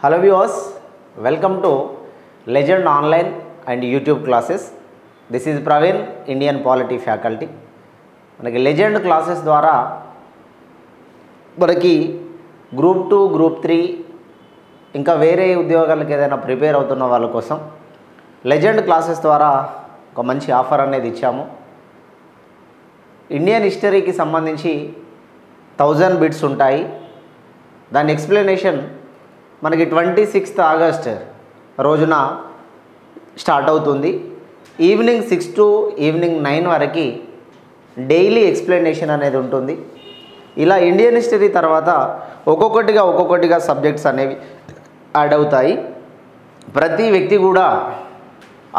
Hello viewers, welcome to Legend Online and YouTube classes. This is Praveen, Indian Polity faculty. మనకి legend classes ద్వారా మనకి group 2, group 3 ఇంకా వేరే ఉద్యోగాలకు ఏదైనా ప్రిపేర్ అవుతున్న వాళ్ళ కోసం లెజెండ్ క్లాసెస్ ద్వారా ఒక మంచి ఆఫర్ అనేది ఇచ్చాము. ఇండియన్ హిస్టరీకి సంబంధించి 1000 బిట్స్ ఉంటాయి. దాని ఎక్స్ప్లెనేషన్ మనకి 26th ఆగస్ట్ రోజున స్టార్ట్ అవుతుంది. ఈవినింగ్ 6 to ఈవినింగ్ 9 వరకు డైలీ ఎక్స్ప్లెనేషన్ అనేది ఉంటుంది. ఇలా ఇండియన్ హిస్టరీ తర్వాత ఒక్కొక్కటిగా సబ్జెక్ట్స్ అనేవి యాడ్ అవుతాయి. ప్రతి వ్యక్తి కూడా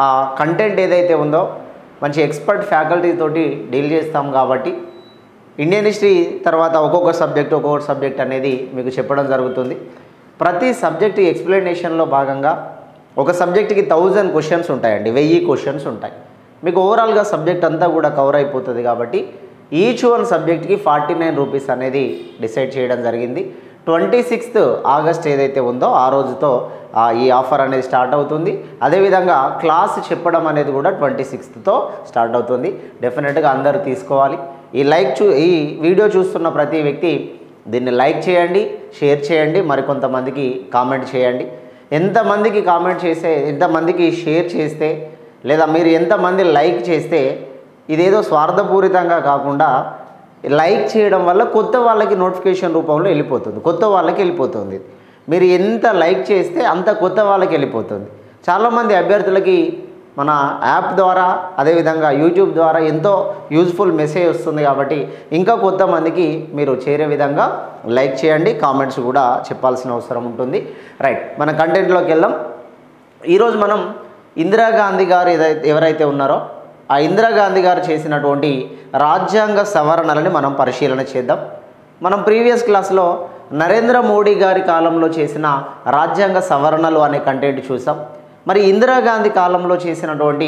ఆ కంటెంట్ ఏదైతే ఉందో మంచి ఎక్స్పర్ట్ ఫ్యాకల్టీ తోటి డీల్ చేస్తాం కాబట్టి ఇండియన్ హిస్టరీ తర్వాత ఒక్కొక్క సబ్జెక్ట్ అనేది మీకు చెప్పడం జరుగుతుంది. ప్రతి సబ్జెక్ట్ ఎక్స్ప్లెనేషన్లో భాగంగా ఒక సబ్జెక్ట్కి 1000 క్వశ్చన్స్ ఉంటాయండి, 1000 క్వశ్చన్స్ ఉంటాయి. మీకు ఓవరాల్గా సబ్జెక్ట్ అంతా కూడా కవర్ అయిపోతుంది కాబట్టి ఈచ్ వన్ సబ్జెక్ట్కి 49 రూపీస్ అనేది డిసైడ్ చేయడం జరిగింది. 26th ఆగస్ట్ ఏదైతే ఉందో ఆ రోజుతో ఈ ఆఫర్ అనేది స్టార్ట్ అవుతుంది. అదేవిధంగా క్లాస్ చెప్పడం అనేది కూడా 26th స్టార్ట్ అవుతుంది. డెఫినెట్గా అందరూ తీసుకోవాలి. ఈ వీడియో చూస్తున్న ప్రతి వ్యక్తి దీన్ని లైక్ చేయండి, షేర్ చేయండి, మరికొంతమందికి కామెంట్ చేయండి. ఎంతమందికి షేర్ చేస్తే లేదా మీరు ఎంతమంది లైక్ చేస్తే ఇదేదో స్వార్థపూరితంగా కాకుండా లైక్ చేయడం వల్ల కొత్త వాళ్ళకి నోటిఫికేషన్ రూపంలో వెళ్ళిపోతుంది. మీరు ఎంత లైక్ చేస్తే అంత కొత్త వాళ్ళకి వెళ్ళిపోతుంది. చాలామంది అభ్యర్థులకి మన యాప్ ద్వారా అదేవిధంగా యూట్యూబ్ ద్వారా ఎంతో యూజ్ఫుల్ మెసేజ్ వస్తుంది కాబట్టి ఇంకా కొత్త మందికి మీరు చేరే విధంగా లైక్ చేయండి, కామెంట్స్ కూడా చెప్పాల్సిన అవసరం ఉంటుంది. రైట్, మన కంటెంట్లోకి వెళ్దాం. ఈరోజు మనం ఇందిరాగాంధీ గారు ఎవరైతే ఉన్నారో ఆ ఇందిరాగాంధీ గారు చేసినటువంటి రాజ్యాంగ సవరణలని మనం పరిశీలన చేద్దాం. మనం ప్రీవియస్ క్లాస్లో నరేంద్ర మోడీ గారి కాలంలో చేసిన రాజ్యాంగ సవరణలు అనే కంటెంట్ చూసాం. మరి ఇందిరాగాంధీ కాలంలో చేసినటువంటి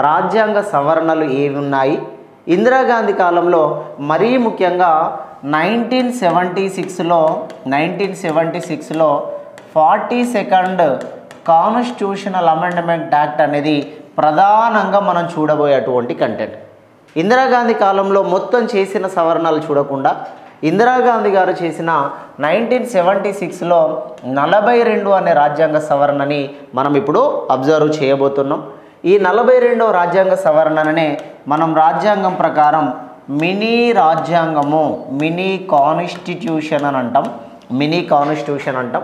రాజ్యాంగ సవరణలు ఏవి ఉన్నాయి? ఇందిరాగాంధీ కాలంలో మరీ ముఖ్యంగా 1976లో 42nd కాన్స్టిట్యూషనల్ అమెండ్మెంట్ యాక్ట్ అనేది ప్రధానంగా మనం చూడబోయేటువంటి కంటెంట్. ఇందిరాగాంధీ కాలంలో మొత్తం చేసిన సవరణలు చూడకుండా ఇందిరాగాంధీ గారు చేసిన 1976లో 42 అనే రాజ్యాంగ సవరణని మనం ఇప్పుడు అబ్జర్వ్ చేయబోతున్నాం. ఈ 42వ రాజ్యాంగ సవరణనే మనం రాజ్యాంగం ప్రకారం మినీ రాజ్యాంగము, మినీ కాన్స్టిట్యూషన్ అంటాం.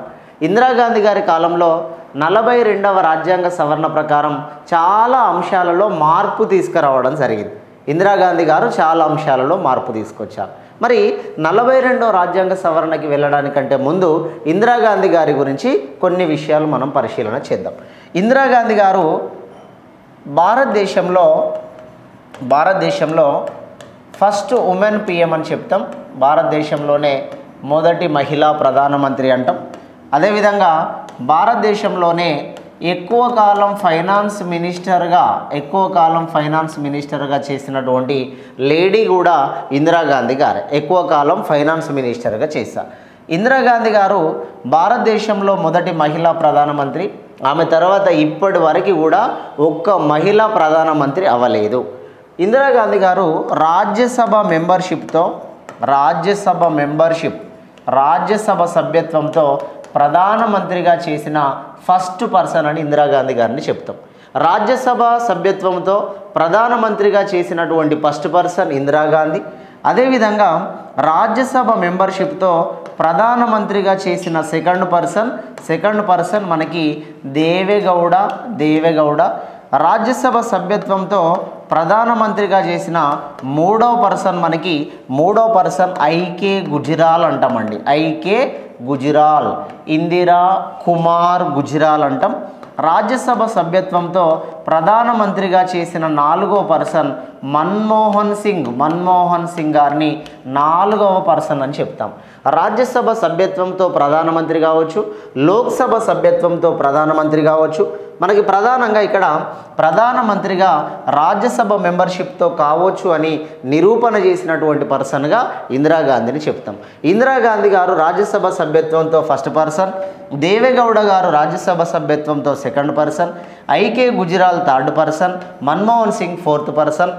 ఇందిరాగాంధీ గారి కాలంలో 42వ రాజ్యాంగ సవరణ ప్రకారం చాలా అంశాలలో మార్పు తీసుకురావడం జరిగింది. ఇందిరాగాంధీ గారు చాలా అంశాలలో మార్పు తీసుకొచ్చారు. మరి 42వ రాజ్యాంగ సవరణకి వెళ్ళడానికంటే ముందు ఇందిరాగాంధీ గారి గురించి కొన్ని విషయాలు మనం పరిశీలన చేద్దాం. ఇందిరాగాంధీ గారు భారతదేశంలో ఫస్ట్ ఉమెన్ పిఎం అని చెప్తాం. భారతదేశంలోనే మొదటి మహిళా ప్రధానమంత్రి అంటాం. అదేవిధంగా భారతదేశంలోనే ఎక్కువ కాలం ఫైనాన్స్ మినిస్టర్గా చేసినటువంటి లేడీ కూడా ఇందిరాగాంధీ గారు ఎక్కువ కాలం ఫైనాన్స్ మినిస్టర్గా చేశారు. ఇందిరాగాంధీ గారు భారతదేశంలో మొదటి మహిళా ప్రధానమంత్రి. ఆమె తర్వాత ఇప్పటి వరకు కూడా ఒక్క మహిళా ప్రధానమంత్రి అవ్వలేదు. ఇందిరాగాంధీ గారు రాజ్యసభ సభ్యత్వంతో ప్రధానమంత్రిగా చేసిన ఫస్ట్ పర్సన్ అని ఇందిరాగాంధీ గారిని చెప్తాం. రాజ్యసభ సభ్యత్వంతో ప్రధానమంత్రిగా చేసినటువంటి ఫస్ట్ పర్సన్ ఇందిరాగాంధీ. అదేవిధంగా రాజ్యసభ మెంబర్షిప్తో ప్రధానమంత్రిగా చేసిన సెకండ్ పర్సన్ మనకి దేవేగౌడ. రాజ్యసభ సభ్యత్వంతో ప్రధానమంత్రిగా చేసిన మూడో పర్సన్ ఐకే గుజరాల్ అంటామండి. ఇందిరా కుమార్ గుజరాల్ అంటాం. రాజ్యసభ సభ్యత్వంతో ప్రధానమంత్రిగా చేసిన 4వ పర్సన్ మన్మోహన్ సింగ్ గారిని 4వ పర్సన్ అని చెప్తాం. రాజ్యసభ సభ్యత్వంతో ప్రధానమంత్రి కావచ్చు, లోక్సభ సభ్యత్వంతో ప్రధానమంత్రి కావచ్చు, మనకి ప్రధానంగా ఇక్కడ ప్రధానమంత్రిగా రాజ్యసభ మెంబర్షిప్తో కావచ్చు అని నిరూపణ చేసినటువంటి పర్సన్గా ఇందిరాగాంధీని చెప్తాం. ఇందిరాగాంధీ గారు రాజ్యసభ సభ్యత్వంతో ఫస్ట్ పర్సన్, దేవేగౌడ గారు రాజ్యసభ సభ్యత్వంతో second person, I K Gujral third person, Manmohan Singh fourth person.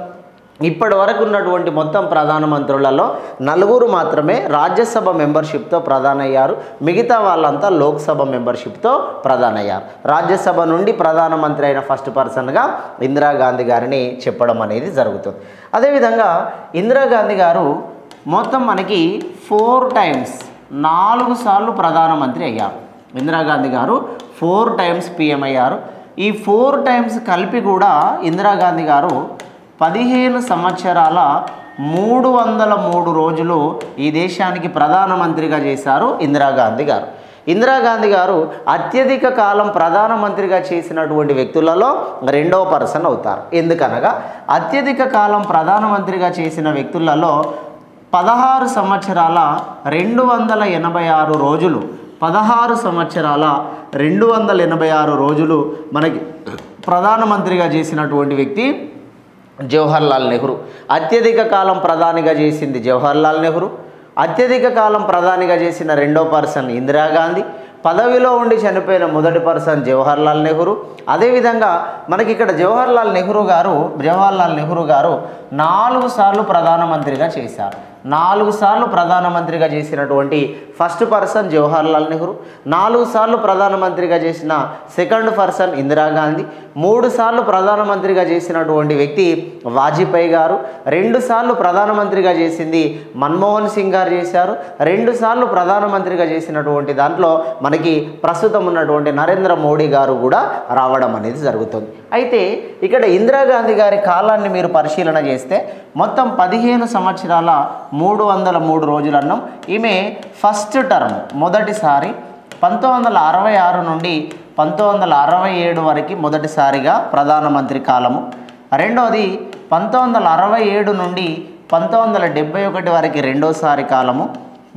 ఇప్పటి వరకు ఉన్నటువంటి మొత్తం ప్రధానమంత్రులలో 4 మాత్రమే రాజ్యసభ మెంబర్షిప్తో ప్రధాన అయ్యారు. మిగతా వాళ్ళంతా లోక్సభ మెంబర్షిప్తో ప్రధాన అయ్యారు. రాజ్యసభ నుండి ప్రధానమంత్రి అయిన ఫస్ట్ పర్సన్గా ఇందిరాగాంధీ గారిని చెప్పడం అనేది జరుగుతుంది. అదేవిధంగా ఇందిరాగాంధీ గారు మొత్తం మనకి 4 టైమ్స్ 4 సార్లు ప్రధానమంత్రి అయ్యారు. ఇందిరాగాంధీ గారు 4 టైమ్స్ పిఎం అయ్యారు. ఈ 4 టైమ్స్ కలిపి కూడా ఇందిరాగాంధీ గారు 15 సంవత్సరాల 303 రోజులు ఈ దేశానికి ప్రధానమంత్రిగా చేశారు ఇందిరాగాంధీ గారు. ఇందిరాగాంధీ గారు అత్యధిక కాలం ప్రధానమంత్రిగా చేసినటువంటి వ్యక్తులలో 2వ పర్సన్ అవుతారు. ఎందుకనగా అత్యధిక కాలం ప్రధానమంత్రిగా చేసిన వ్యక్తులలో 16 సంవత్సరాల 286 రోజులు 16 సంవత్సరాల 286 రోజులు మనకి ప్రధానమంత్రిగా చేసినటువంటి వ్యక్తి జవహర్లాల్ నెహ్రూ. అత్యధిక కాలం ప్రధానిగా చేసింది జవహర్లాల్ నెహ్రూ. అత్యధిక కాలం ప్రధానిగా చేసిన 2వ పర్సన్ ఇందిరాగాంధీ. పదవిలో ఉండి చనిపోయిన మొదటి పర్సన్ జవహర్లాల్ నెహ్రూ. అదేవిధంగా మనకి ఇక్కడ జవహర్లాల్ నెహ్రూ గారు 4 సార్లు ప్రధానమంత్రిగా చేశారు. 4 సార్లు ప్రధానమంత్రిగా చేసినటువంటి ఫస్ట్ పర్సన్ జవహర్లాల్ నెహ్రూ, 4 సార్లు ప్రధానమంత్రిగా చేసిన సెకండ్ పర్సన్ ఇందిరాగాంధీ, 3 సార్లు ప్రధానమంత్రిగా చేసినటువంటి వ్యక్తి వాజ్పేయి గారు, 2 సార్లు ప్రధానమంత్రిగా చేసింది మన్మోహన్ సింగ్ గారు చేశారు, 2 సార్లు ప్రధానమంత్రిగా చేసినటువంటి దాంట్లో మనకి ప్రస్తుతం ఉన్నటువంటి నరేంద్ర మోడీ గారు కూడా రావడం అనేది జరుగుతుంది. అయితే ఇక్కడ ఇందిరాగాంధీ గారి కాలాన్ని మీరు పరిశీలన చేస్తే మొత్తం 15 సంవత్సరాల 303 రోజులు అన్నాం. ఈమె ఫస్ట్ టర్మ్ మొదటిసారి 1966 నుండి 1967 వరకు మొదటిసారిగా ప్రధానమంత్రి కాలము. రెండవది 1967 నుండి 1971 వరకు రెండోసారి కాలము.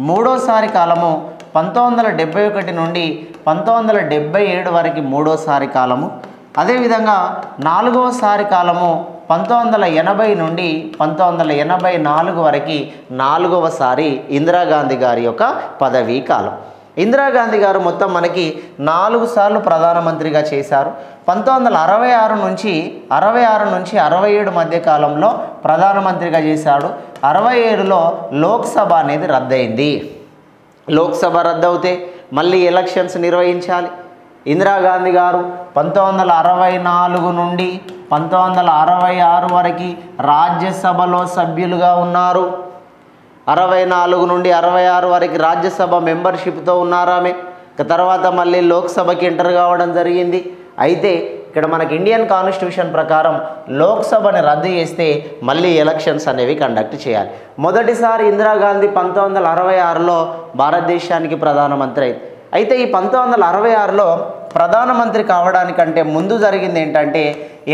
మూడోసారి కాలము 1971 నుండి 1977 వరకు మూడోసారి కాలము. అదేవిధంగా 4వసారి కాలము 1980 నుండి 1984 వరకు 4వసారి ఇందిరాగాంధీ గారి యొక్క పదవీ కాలం. ఇందిరాగాంధీ గారు మొత్తం మనకి 4 సార్లు ప్రధానమంత్రిగా చేశారు. 1966 నుంచి 67 మధ్య కాలంలో ప్రధానమంత్రిగా చేశాడు. 67లో లోక్సభ అనేది రద్దయింది. లోక్సభ రద్దవుతే మళ్ళీ ఎలక్షన్స్ నిర్వహించాలి. ఇందిరాగాంధీ గారు 1964 నుండి 1966 వరకు రాజ్యసభలో సభ్యులుగా ఉన్నారు. 64 నుండి 66 వరకు రాజ్యసభ మెంబర్షిప్తో ఉన్నారు ఆమె. తర్వాత మళ్ళీ లోక్సభకి ఎంటర్ కావడం జరిగింది. అయితే ఇక్కడ మనకి ఇండియన్ కాన్స్టిట్యూషన్ ప్రకారం లోక్సభని రద్దు చేస్తే మళ్ళీ ఎలక్షన్స్ అనేవి కండక్ట్ చేయాలి. మొదటిసారి ఇందిరాగాంధీ 1966లో భారతదేశానికి ప్రధానమంత్రి అయింది. అయితే ఈ 1966లో ప్రధానమంత్రి కావడానికంటే ముందు జరిగింది ఏంటంటే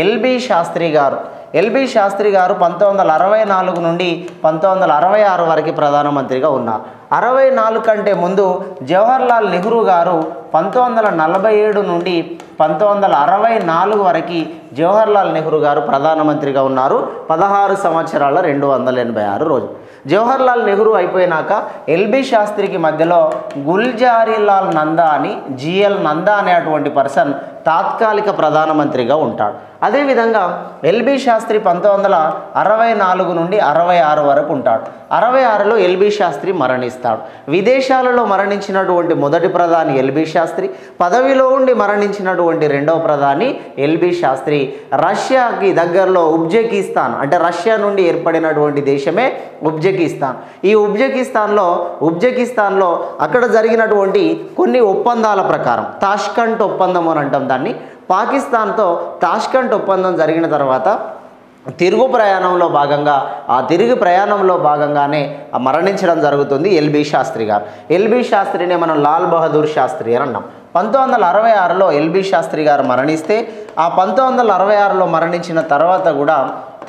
ఎల్బి శాస్త్రి గారు 1964 నుండి 1966 వరకు ప్రధానమంత్రిగా ఉన్నారు. 64 కంటే ముందు జవహర్లాల్ నెహ్రూ గారు 1947 నుండి 1964 వరకు జవహర్లాల్ నెహ్రూ గారు ప్రధానమంత్రిగా ఉన్నారు. 16 సంవత్సరాల 286 రోజులు. జవహర్లాల్ నెహ్రూ అయిపోయినాక ఎల్బి శాస్త్రికి మధ్యలో గుల్జారీలాల్ నందా అని జిఎల్ నందా అనేటువంటి పర్సన్ తాత్కాలిక ప్రధానమంత్రిగా ఉంటాడు. అదేవిధంగా ఎల్బి శాస్త్రి 1964 నుండి 66 వరకు ఉంటాడు. 66లో ఎల్బి శాస్త్రి మరణిస్తాడు. విదేశాలలో మరణించినటువంటి మొదటి ప్రధాని ఎల్బి శాస్త్రి, పదవిలో ఉండి మరణించినటువంటి రెండవ ప్రధాని ఎల్బి శాస్త్రి. రష్యాకి దగ్గరలో ఉజ్బెకిస్తాన్ అంటే రష్యా నుండి ఏర్పడినటువంటి దేశమే ఉజ్బెకిస్తాన్. ఈ ఉజ్బెకిస్తాన్లో అక్కడ జరిగినటువంటి కొన్ని ఒప్పందాల ప్రకారం తాష్కంట్ ఒప్పందం అని అంటాం దాన్ని. పాకిస్తాన్తో తాష్కంట్ ఒప్పందం జరిగిన తర్వాత తిరుగు ప్రయాణంలో భాగంగానే మరణించడం జరుగుతుంది ఎల్బి శాస్త్రి గారు. ఎల్బి శాస్త్రినే మనం లాల్ బహదూర్ శాస్త్రి అని అన్నాం. 1966లో ఎల్బి శాస్త్రి గారు మరణిస్తే ఆ 1966లో మరణించిన తర్వాత కూడా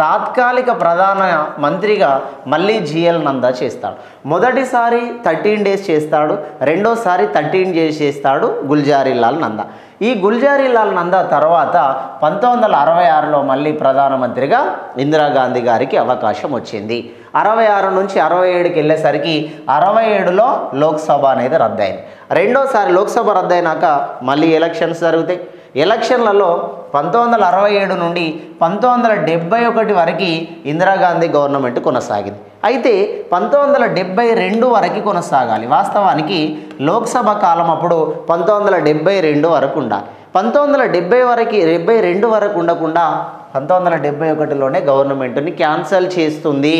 తాత్కాలిక ప్రధాన మంత్రిగా మళ్ళీ జిఎల్ నందా చేస్తాడు. మొదటిసారి 13 డేస్ చేస్తాడు, రెండోసారి 13 డేస్ చేస్తాడు గుల్జారీలాల్ నందా. ఈ గుల్జారీలాల్ నందా తర్వాత 1966లో మళ్ళీ ప్రధానమంత్రిగా ఇందిరాగాంధీ గారికి అవకాశం వచ్చింది. 66 నుంచి 67కి వెళ్ళేసరికి 67లో లోక్సభ అనేది రద్దయింది. రెండోసారి లోక్సభ రద్దయినాక మళ్ళీ ఎలక్షన్స్ జరుగుతాయి. ఎలక్షన్లలో 1967 నుండి 1971 వరకు ఇందిరాగాంధీ గవర్నమెంట్ కొనసాగింది. అయితే 1972 వరకు కొనసాగాలి. వాస్తవానికి లోక్సభ కాలం అప్పుడు 1972 వరకు ఉండాలి. 1972 వరకు ఉండకుండా 1971లోనే గవర్నమెంట్ని క్యాన్సల్ చేస్తుంది.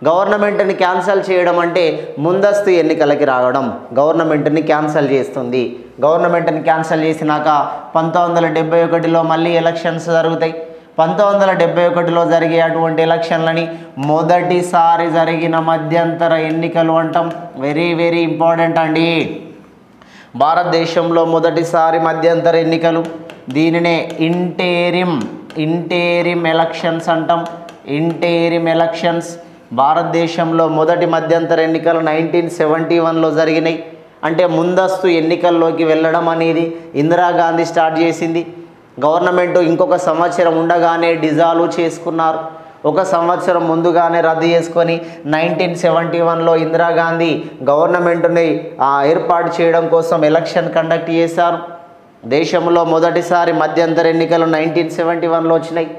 గవర్నమెంట్ని క్యాన్సల్ చేయడం అంటే ముందస్తు ఎన్నికలకి రావడం. గవర్నమెంట్ని క్యాన్సల్ చేస్తుంది. గవర్నమెంట్ని క్యాన్సల్ చేసినాక 1971లో మళ్ళీ ఎలక్షన్స్ జరుగుతాయి. 1971లో జరిగే అటువంటి ఎలక్షన్లని మొదటిసారి జరిగిన మధ్యంతర ఎన్నికలు అంటాం. వెరీ వెరీ ఇంపార్టెంట్ అండి. భారతదేశంలో మొదటిసారి మధ్యంతర ఎన్నికలు, దీనినే ఇంటేరిమ్ ఎలక్షన్స్ అంటాం. ఇంటేరిమ్ ఎలక్షన్స్ భారతదేశంలో మొదటి మధ్యంతర ఎన్నికలు 1971లో జరిగినాయి. అంటే ముందస్తు ఎన్నికల్లోకి వెళ్ళడం అనేది ఇందిరాగాంధీ స్టార్ట్ చేసింది. గవర్నమెంట్ ఇంకొక సంవత్సరం ఉండగానే డిజాల్వ్ చేసుకున్నారు. ఒక సంవత్సరం ముందుగానే రద్దు చేసుకొని 1971లో ఇందిరాగాంధీ గవర్నమెంట్ని ఏర్పాటు చేయడం కోసం ఎలక్షన్ కండక్ట్ చేశారు. దేశంలో మొదటిసారి మధ్యంతర ఎన్నికలు 1971లో వచ్చినాయి.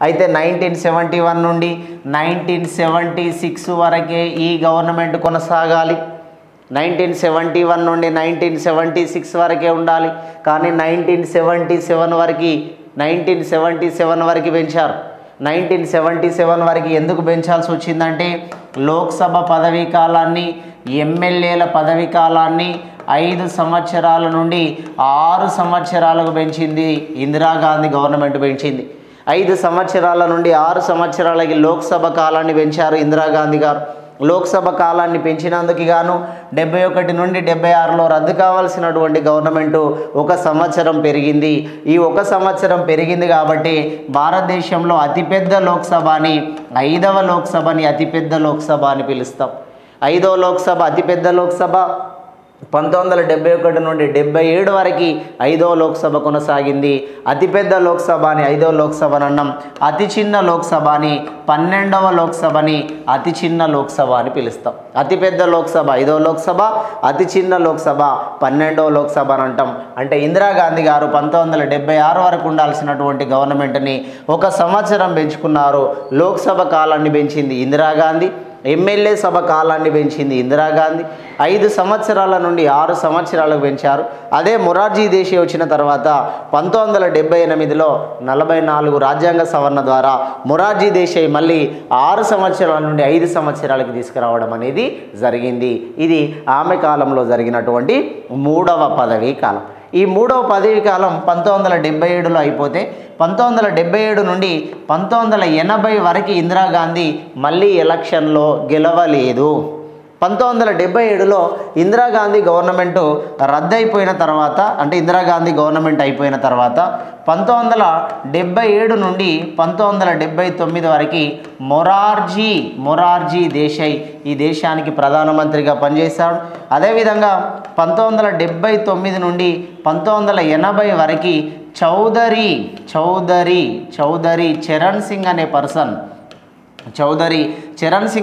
అయితే 1971 నుండి 1976 వరకే ఈ గవర్నమెంట్ కొనసాగాలి. 1971 నుండి 1976 వరకే ఉండాలి. కానీ 1977 వరకు పెంచారు. 1977 వరకు ఎందుకు పెంచాల్సి వచ్చిందంటే లోక్సభ పదవీ కాలాన్ని, ఎమ్మెల్యేల పదవీ కాలాన్ని 5 సంవత్సరాల నుండి 6 సంవత్సరాలకు పెంచింది ఇందిరాగాంధీ గవర్నమెంట్ పెంచింది. 5 సంవత్సరాల నుండి 6 సంవత్సరాలకి లోక్సభ కాలాన్ని పెంచారు ఇందిరాగాంధీ గారు. లోక్సభ కాలాన్ని పెంచినందుకు గాను 71 నుండి 76లో రద్దు కావాల్సినటువంటి గవర్నమెంటు 1 సంవత్సరం పెరిగింది. ఈ 1 సంవత్సరం పెరిగింది కాబట్టి భారతదేశంలో అతిపెద్ద లోక్సభని 5వ లోక్సభని అతిపెద్ద లోక్సభ అని పిలుస్తాం. 5వ లోక్సభ అతిపెద్ద లోక్సభ 1971 నుండి 77 వరకు 5వ లోక్సభ కొనసాగింది. అతిపెద్ద లోక్సభని 5వ లోక్సభని అన్నాం. అతి చిన్న లోక్సభని 12వ లోక్సభని అతి చిన్న లోక్సభ అని పిలుస్తాం. అతిపెద్ద లోక్సభ 5వ లోక్సభ, అతి చిన్న లోక్సభ 12వ లోక్సభ అని అంటాం. అంటే ఇందిరాగాంధీ గారు 1976 వరకు ఉండాల్సినటువంటి గవర్నమెంట్ని 1 సంవత్సరం పెంచుకున్నారు. లోక్సభ కాలాన్ని పెంచింది ఇందిరాగాంధీ, ఎమ్మెల్యే సభ కాలాన్ని పెంచింది ఇందిరాగాంధీ. 5 సంవత్సరాల నుండి 6 సంవత్సరాలకు పెంచారు. అదే మొరార్జీ దేశాయ్ వచ్చిన తర్వాత 1978లో 44 రాజ్యాంగ సవరణ ద్వారా మొరార్జీ దేశాయ్ మళ్ళీ 6 సంవత్సరాల నుండి 5 సంవత్సరాలకి తీసుకురావడం అనేది జరిగింది. ఇది ఆమె కాలంలో జరిగినటువంటి 3వ పదవీ కాలం. ఈ 3వ పదవీ కాలం 1977లో అయిపోతే 1977 నుండి 1980 వరకు ఇందిరాగాంధీ మళ్ళీ ఎలక్షన్లో గెలవలేదు. 1977లో ఇందిరాగాంధీ గవర్నమెంటు రద్దయిపోయిన తర్వాత, అంటే ఇందిరాగాంధీ గవర్నమెంట్ అయిపోయిన తర్వాత 1977 నుండి 1979 వరకు మొరార్జీ దేశాయ్ ఈ దేశానికి ప్రధానమంత్రిగా పనిచేశాడు. అదేవిధంగా 1979 నుండి 1980 వరకు చౌదరి చరణ్ సింగ్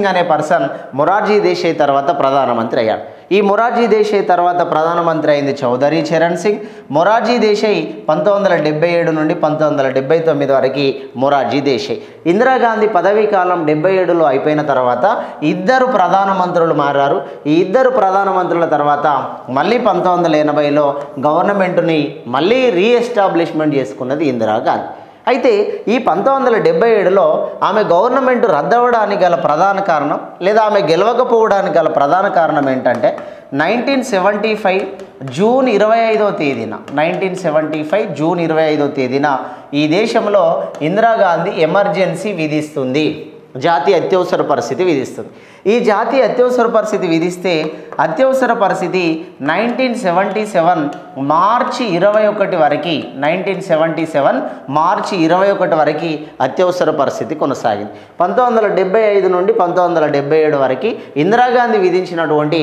అనే పర్సన్ మొరార్జీ దేశాయ్ తర్వాత ప్రధానమంత్రి అయ్యాడు. ఈ మొరార్జీ దేశాయ్ తర్వాత ప్రధానమంత్రి అయింది చౌదరి చరణ్ సింగ్. మొరార్జీ దేశాయ్ 1977 నుండి 1979 వరకు మొరార్జీ దేశాయ్. ఇందిరాగాంధీ పదవీ కాలం 77లో అయిపోయిన తర్వాత 2 ప్రధానమంత్రులు మారారు. ఈ 2 ప్రధానమంత్రుల తర్వాత మళ్ళీ 1980లో గవర్నమెంట్ని మళ్ళీ రీఎస్టాబ్లిష్మెంట్ చేసుకున్నది ఇందిరాగాంధీ. అయితే ఈ 1977లో ఆమె గవర్నమెంట్ రద్దవడానికి గల ప్రధాన కారణం, లేదా ఆమె గెలవకపోవడానికి గల ప్రధాన కారణం ఏంటంటే 1975 జూన్ 25వ తేదీన ఈ దేశంలో ఇందిరాగాంధీ ఎమర్జెన్సీ విధిస్తుంది. జాతీయ అత్యవసర పరిస్థితి విధిస్తుంది. ఈ జాతీయ అత్యవసర పరిస్థితి విధిస్తే అత్యవసర పరిస్థితి 1977 మార్చి 21 వరకు 1977 మార్చి 21 వరకు అత్యవసర పరిస్థితి కొనసాగింది. 1975 నుండి 1977 వరకు ఇందిరాగాంధీ విధించినటువంటి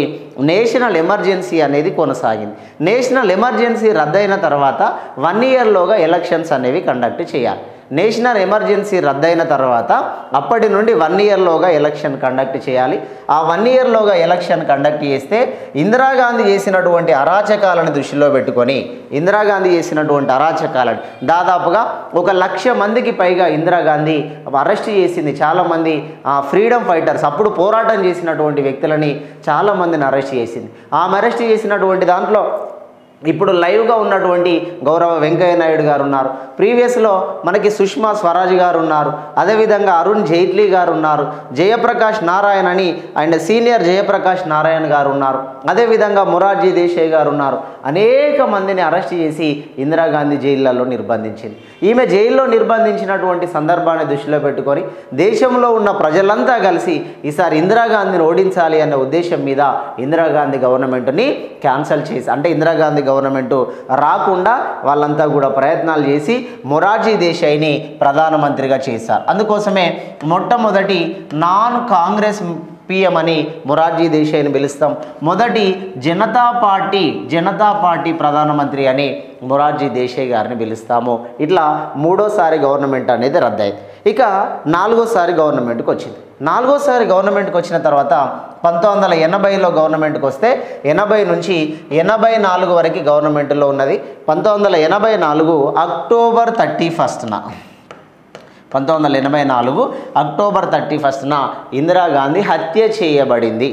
నేషనల్ ఎమర్జెన్సీ అనేది కొనసాగింది. నేషనల్ ఎమర్జెన్సీ రద్దయిన తర్వాత 1 ఇయర్లోగా ఎలక్షన్స్ అనేవి కండక్ట్ చేయాలి. నేషనల్ ఎమర్జెన్సీ రద్దయిన తర్వాత అప్పటి నుండి 1 ఇయర్లోగా ఎలక్షన్ కండక్ట్ చేయాలి. ఆ 1 ఇయర్లోగా ఎలక్షన్ కండక్ట్ చేస్తే ఇందిరాగాంధీ చేసినటువంటి అరాచకాలను దృష్టిలో పెట్టుకొని ఇందిరాగాంధీ చేసినటువంటి అరాచకాలను దాదాపుగా 1,00,000 మందికి పైగా ఇందిరాగాంధీ అరెస్ట్ చేసింది. చాలామంది ఫ్రీడమ్ ఫైటర్స్ అప్పుడు పోరాటం చేసినటువంటి వ్యక్తులని చాలామందిని అరెస్ట్ చేసింది. ఆమె అరెస్ట్ చేసినటువంటి దాంట్లో ఇప్పుడు లైవ్గా ఉన్నటువంటి గౌరవ వెంకయ్య నాయుడు గారు ఉన్నారు. ప్రీవియస్లో మనకి సుష్మా స్వరాజ్ గారు ఉన్నారు. అదేవిధంగా అరుణ్ జైట్లీ గారు ఉన్నారు. జయప్రకాష్ నారాయణ్ అని అండ్ సీనియర్ జయప్రకాష్ నారాయణ్ గారు ఉన్నారు. అదేవిధంగా మొరార్జీ దేశాయ్ గారు ఉన్నారు. అనేక మందిని అరెస్ట్ చేసి ఇందిరాగాంధీ జైళ్ళలో నిర్బంధించింది. ఈమె జైల్లో నిర్బంధించినటువంటి సందర్భాన్ని దృష్టిలో పెట్టుకొని దేశంలో ఉన్న ప్రజలంతా కలిసి ఈసారి ఇందిరాగాంధీని ఓడించాలి అనే ఉద్దేశం మీద ఇందిరాగాంధీ గవర్నమెంట్ని క్యాన్సల్ చేసి అంటే ఇందిరాగాంధీ గవర్నమెంట్ రాకుండా వాళ్ళంతా కూడా ప్రయత్నాలు చేసి మొరార్జీ దేశాయ్ని ప్రధానమంత్రిగా చేశారు. అందుకోసమే మొట్టమొదటి నాన్ కాంగ్రెస్ పిఎం అని మొరార్జీ దేశాయ్ని పిలుస్తాం. మొదటి జనతా పార్టీ ప్రధానమంత్రి అని మొరార్జీ దేశాయ్ గారిని పిలుస్తాము. ఇట్లా 3వసారి గవర్నమెంట్ అనేది రద్దయింది. ఇక 4వసారి గవర్నమెంట్కి వచ్చింది. 4వసారి గవర్నమెంట్కి వచ్చిన తర్వాత 1980లో గవర్నమెంట్కి వస్తే 80 నుంచి 84 వరకు గవర్నమెంట్లో ఉన్నది. 1984 అక్టోబర్ 31న 1984 అక్టోబర్ 31న ఇందిరాగాంధీ హత్య చేయబడింది.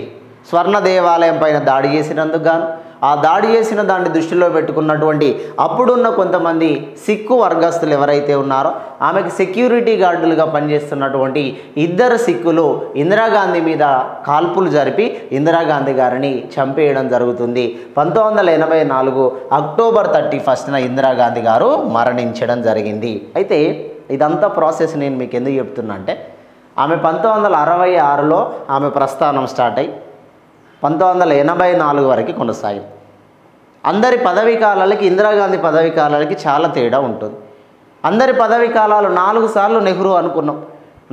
స్వర్ణ దేవాలయం పైన దాడి చేసినందుకు గాను ఆ దాడి చేసిన దాన్ని దృష్టిలో పెట్టుకున్నటువంటి అప్పుడున్న కొంతమంది సిక్కు వర్గస్తులు ఎవరైతే ఉన్నారో ఆమెకు సెక్యూరిటీ గార్డులుగా పనిచేస్తున్నటువంటి 2 సిక్కులు ఇందిరాగాంధీ మీద కాల్పులు జరిపి ఇందిరాగాంధీ గారిని చంపేయడం జరుగుతుంది. 1984 అక్టోబర్ 31న ఇందిరాగాంధీ గారు మరణించడం జరిగింది. అయితే ఇదంతా ప్రాసెస్ నేను మీకు ఎందుకు చెప్తున్నా అంటే ఆమె 1966లో ఆమె ప్రస్థానం స్టార్ట్ అయ్యి 1984 వరకు కొనసాగింది. అందరి పదవీ కాలాలకి ఇందిరాగాంధీ పదవీ కాలాలకి చాలా తేడా ఉంటుంది. అందరి పదవీ కాలాలు 4 సార్లు నెహ్రూ అనుకున్నాం.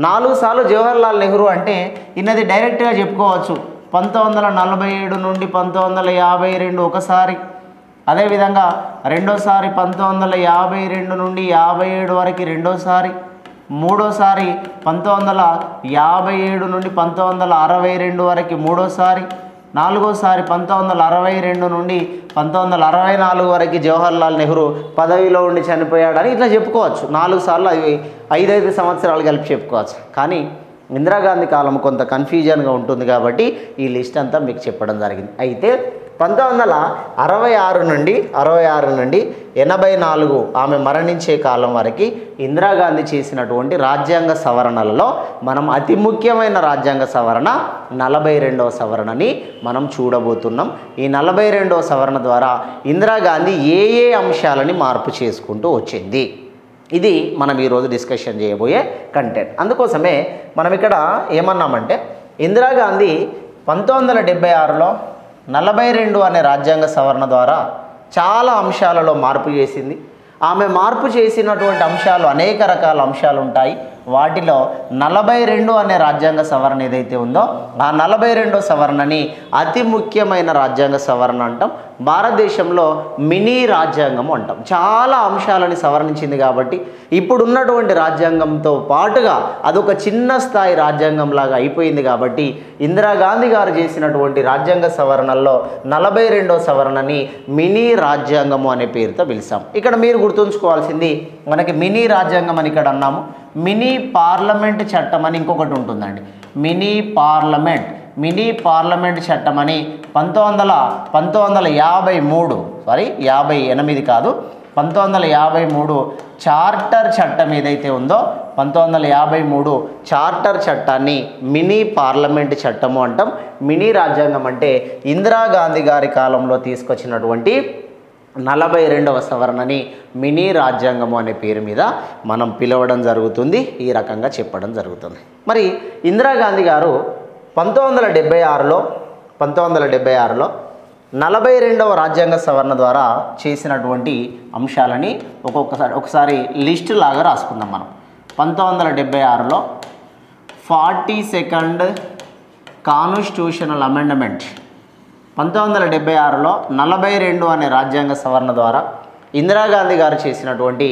4 సార్లు జవహర్లాల్ నెహ్రూ అంటే ఇన్నది డైరెక్ట్గా చెప్పుకోవచ్చు. 1947 నుండి 1952 ఒకసారి, అదేవిధంగా రెండోసారి 1952 నుండి 57 వరకు రెండోసారి, మూడోసారి 1957 నుండి 1962 వరకు మూడోసారి, నాలుగోసారి 1962 నుండి 1964 వరకు జవహర్లాల్ నెహ్రూ పదవిలో ఉండి చనిపోయాడని ఇట్లా చెప్పుకోవచ్చు. 4 సార్లు 5 సంవత్సరాలు కలిపి చెప్పుకోవచ్చు. కానీ ఇందిరాగాంధీ కాలం కొంత కన్ఫ్యూజన్గా ఉంటుంది కాబట్టి ఈ లిస్ట్ అంతా మీకు చెప్పడం జరిగింది. అయితే 1966 నుండి 84 ఆమె మరణించే కాలం వరకు ఇందిరాగాంధీ చేసినటువంటి రాజ్యాంగ సవరణలలో మనం అతి ముఖ్యమైన రాజ్యాంగ సవరణ 42వ సవరణని మనం చూడబోతున్నాం. ఈ 42వ సవరణ ద్వారా ఇందిరాగాంధీ ఏ అంశాలని మార్పు చేసుకుంటూ వచ్చింది, ఇది మనం ఈరోజు డిస్కషన్ చేయబోయే కంటెంట్. అందుకోసమే మనం ఇక్కడ ఏమన్నామంటే ఇందిరాగాంధీ 1976లో 42 అనే రాజ్యాంగ సవరణ ద్వారా చాలా అంశాలలో మార్పు చేసింది. ఆమె మార్పు చేసినటువంటి అంశాలు అనేక రకాల అంశాలు ఉంటాయి. వాటిలో 42 అనే రాజ్యాంగ సవరణ ఏదైతే ఉందో ఆ 42వ సవరణని అతి ముఖ్యమైన రాజ్యాంగ సవరణ అంటాం. భారతదేశంలో మినీ రాజ్యాంగం అంటాం. చాలా అంశాలని సవరించింది కాబట్టి ఇప్పుడున్నటువంటి రాజ్యాంగంతో పాటుగా అదొక చిన్న స్థాయి రాజ్యాంగం లాగా అయిపోయింది. కాబట్టి ఇందిరాగాంధీ గారు చేసినటువంటి రాజ్యాంగ సవరణల్లో 42వ సవరణని మినీ రాజ్యాంగము అనే పేరుతో పిలిచాం. ఇక్కడ మీరు గుర్తుంచుకోవాల్సింది మనకి మినీ రాజ్యాంగం అని ఇక్కడ అన్నాము. మినీ పార్లమెంట్ చట్టం అని ఇంకొకటి ఉంటుందండి. మినీ పార్లమెంట్ చట్టం అని 1953 చార్టర్ చట్టం ఏదైతే ఉందో 1953 చార్టర్ చట్టాన్ని మినీ పార్లమెంట్ చట్టము అంటాం. మినీ రాజ్యాంగం అంటే ఇందిరాగాంధీ గారి కాలంలో తీసుకొచ్చినటువంటి 42వ సవరణని మినీ రాజ్యాంగము అనే పేరు మీద మనం పిలవడం జరుగుతుంది, ఈ రకంగా చెప్పడం జరుగుతుంది. మరి ఇందిరాగాంధీ గారు 1976లో 42వ రాజ్యాంగ సవరణ ద్వారా చేసినటువంటి అంశాలని ఒకసారి లిస్టు లాగా రాసుకుందాం మనం. 1976లో 42nd కాన్స్టిట్యూషనల్ అమెండ్మెంట్, 1976లో 42 అనే రాజ్యాంగ సవరణ ద్వారా ఇందిరాగాంధీ గారు చేసినటువంటి